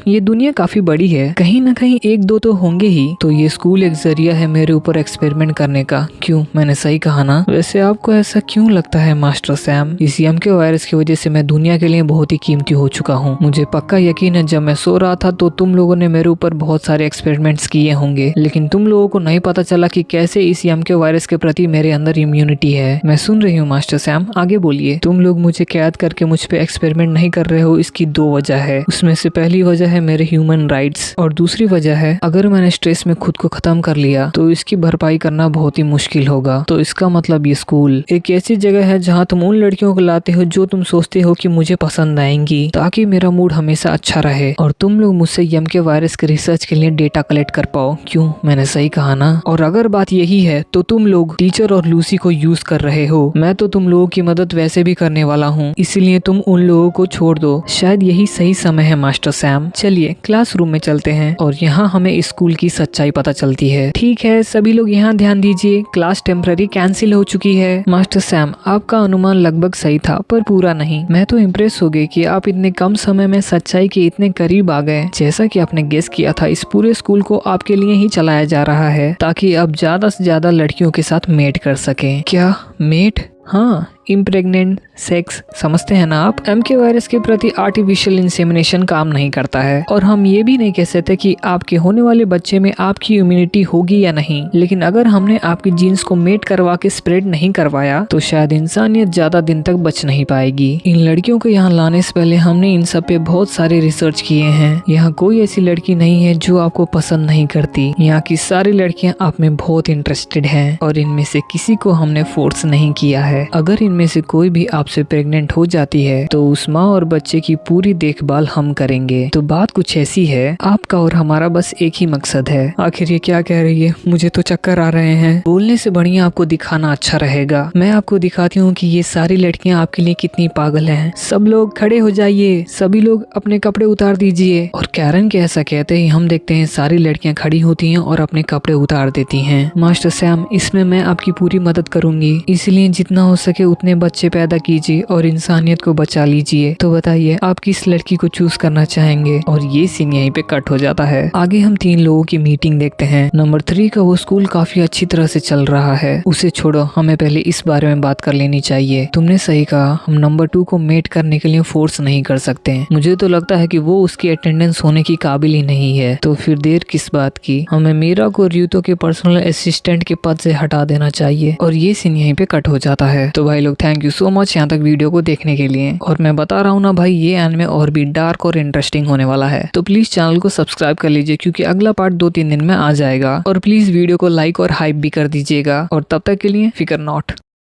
ये दुनिया काफी बड़ी है, कहीं ना कहीं 1-2 तो होंगे ही। तो ये स्कूल एक जरिया है मेरे ऊपर एक्सपेरिमेंट करने का। क्यों, मैंने सही कहा ना? वैसे आपको ऐसा क्यों लगता है मास्टर सैम? इस यमके वायरस की वजह से मैं दुनिया के लिए बहुत ही कीमती हो चुका हूँ। मुझे पक्का यकीन है जब मैं सो रहा था तो तुम लोगों ने मेरे ऊपर बहुत सारे एक्सपेरिमेंट्स किए होंगे, लेकिन तुम लोगों को नहीं पता चला कि कैसे इस यमके वायरस के प्रति मेरे अंदर इम्यूनिटी है। मैं सुन रही हूँ मास्टर सैम, आगे बोलिए। तुम लोग मुझे कैद करके मुझ पे एक्सपेरिमेंट नहीं कर रहे हो, इसकी 2 वजह है। उसमें से पहली वजह है मेरे ह्यूमन राइट्स और दूसरी वजह है अगर मैंने स्ट्रेस में खुद को खत्म कर लिया तो इसकी भरपाई करना बहुत ही मुश्किल होगा। तो इसका मतलब ये स्कूल एक ऐसी जगह है जहाँ तुम उन लड़कियों को लाते हो जो तुम सोचते हो कि मुझे पसंद आएंगी, ताकि मेरा मूड हमेशा अच्छा रहे और तुम लोग मुझसे यमके वायरस के रिसर्च के लिए डेटा कलेक्ट कर पाओ। क्यों, मैंने सही कहा ना? और अगर बात यही है तो तुम लोग टीचर और लूसी को यूज कर रहे हो। मैं तो तुम लोगों की मदद वैसे भी करने वाला हूँ, इसलिए तुम उन लोगों को छोड़ दो। शायद यही सही समय है मास्टर सैम। चलिए क्लासरूम में चलते हैं और यहाँ हमें स्कूल की सच्चाई पता चलती है। ठीक है, सभी लोग यहाँ ध्यान दीजिए, क्लास टेम्पररी कैंसिल हो चुकी है। मास्टर सैम, आपका अनुमान लगभग सही था पर पूरा नहीं। मैं तो इम्प्रेस हो गई कि आप इतने कम समय में सच्चाई के इतने करीब आ गए। जैसा कि आपने गेस किया था, इस पूरे स्कूल को आपके लिए ही चलाया जा रहा है ताकि आप ज्यादा से ज्यादा लड़कियों के साथ मेट कर सकें। क्या मेट? हाँ, इम्प्रेग्नेंट सेक्स, समझते हैं ना आप? एमके वायरस के प्रति आर्टिफिशियल इंसेमिनेशन काम नहीं करता है और हम ये भी नहीं कह सकते कि आपके होने वाले बच्चे में आपकी इम्यूनिटी होगी या नहीं, लेकिन अगर हमने आपकी जीन्स को मेट करवा के स्प्रेड नहीं करवाया तो शायद इंसानियत ज्यादा दिन तक बच नहीं पाएगी। इन लड़कियों को यहाँ लाने से पहले हमने इन सब पे बहुत सारे रिसर्च किए हैं। यहाँ कोई ऐसी लड़की नहीं है जो आपको पसंद नहीं करती। यहाँ की सारी लड़कियाँ आप में बहुत इंटरेस्टेड हैं और इनमें से किसी को हमने फोर्स नहीं किया है। अगर इनमें से कोई भी आपसे प्रेग्नेंट हो जाती है तो उस माँ और बच्चे की पूरी देखभाल हम करेंगे। तो बात कुछ ऐसी है, आपका और हमारा बस एक ही मकसद है। आखिर ये क्या कह रही है? मुझे तो चक्कर आ रहे हैं। बोलने से बढ़िया आपको दिखाना अच्छा रहेगा। मैं आपको दिखाती हूँ कि ये सारी लड़कियाँ आपके लिए कितनी पागल हैं। सब लोग खड़े हो जाइए, सभी लोग अपने कपड़े उतार दीजिए। और कैरन के ऐसा कहते ही हम देखते हैं सारी लड़कियाँ खड़ी होती हैं और अपने कपड़े उतार देती हैं। मास्टर सैम, इसमें मैं आपकी पूरी मदद करूंगी, इसलिए जितना हो सके उतने बच्चे पैदा कीजिए और इंसानियत को बचा लीजिए। तो बताइए आप किस लड़की को चूज करना चाहेंगे? और ये सीन यहीं पे कट हो जाता है। आगे हम 3 लोगों की मीटिंग देखते हैं। नंबर 3 का वो स्कूल काफी अच्छी तरह से चल रहा है, उसे छोड़ो, हमें पहले इस बारे में बात कर लेनी चाहिए। तुमने सही कहा, हम नंबर 2 को मेट करने के लिए फोर्स नहीं कर सकते। मुझे तो लगता है कि वो उसकी अटेंडेंस होने की काबिल ही नहीं है, तो फिर देर किस बात की? हमें मीरा को रियूतो के पर्सनल असिस्टेंट के पद से हटा देना चाहिए। और ये सीन यहीं पे कट हो जाता है। तो भाई लोग थैंक यू सो मच यहाँ तक वीडियो को देखने के लिए। और मैं बता रहा हूँ ना भाई, ये एनिमे और भी डार्क और इंटरेस्टिंग होने वाला है, तो प्लीज चैनल को सब्सक्राइब कर लीजिए क्योंकि अगला पार्ट 2-3 दिन में आ जाएगा। और प्लीज वीडियो को लाइक और हाइप भी कर दीजिएगा। और तब तक के लिए फिकर नॉट।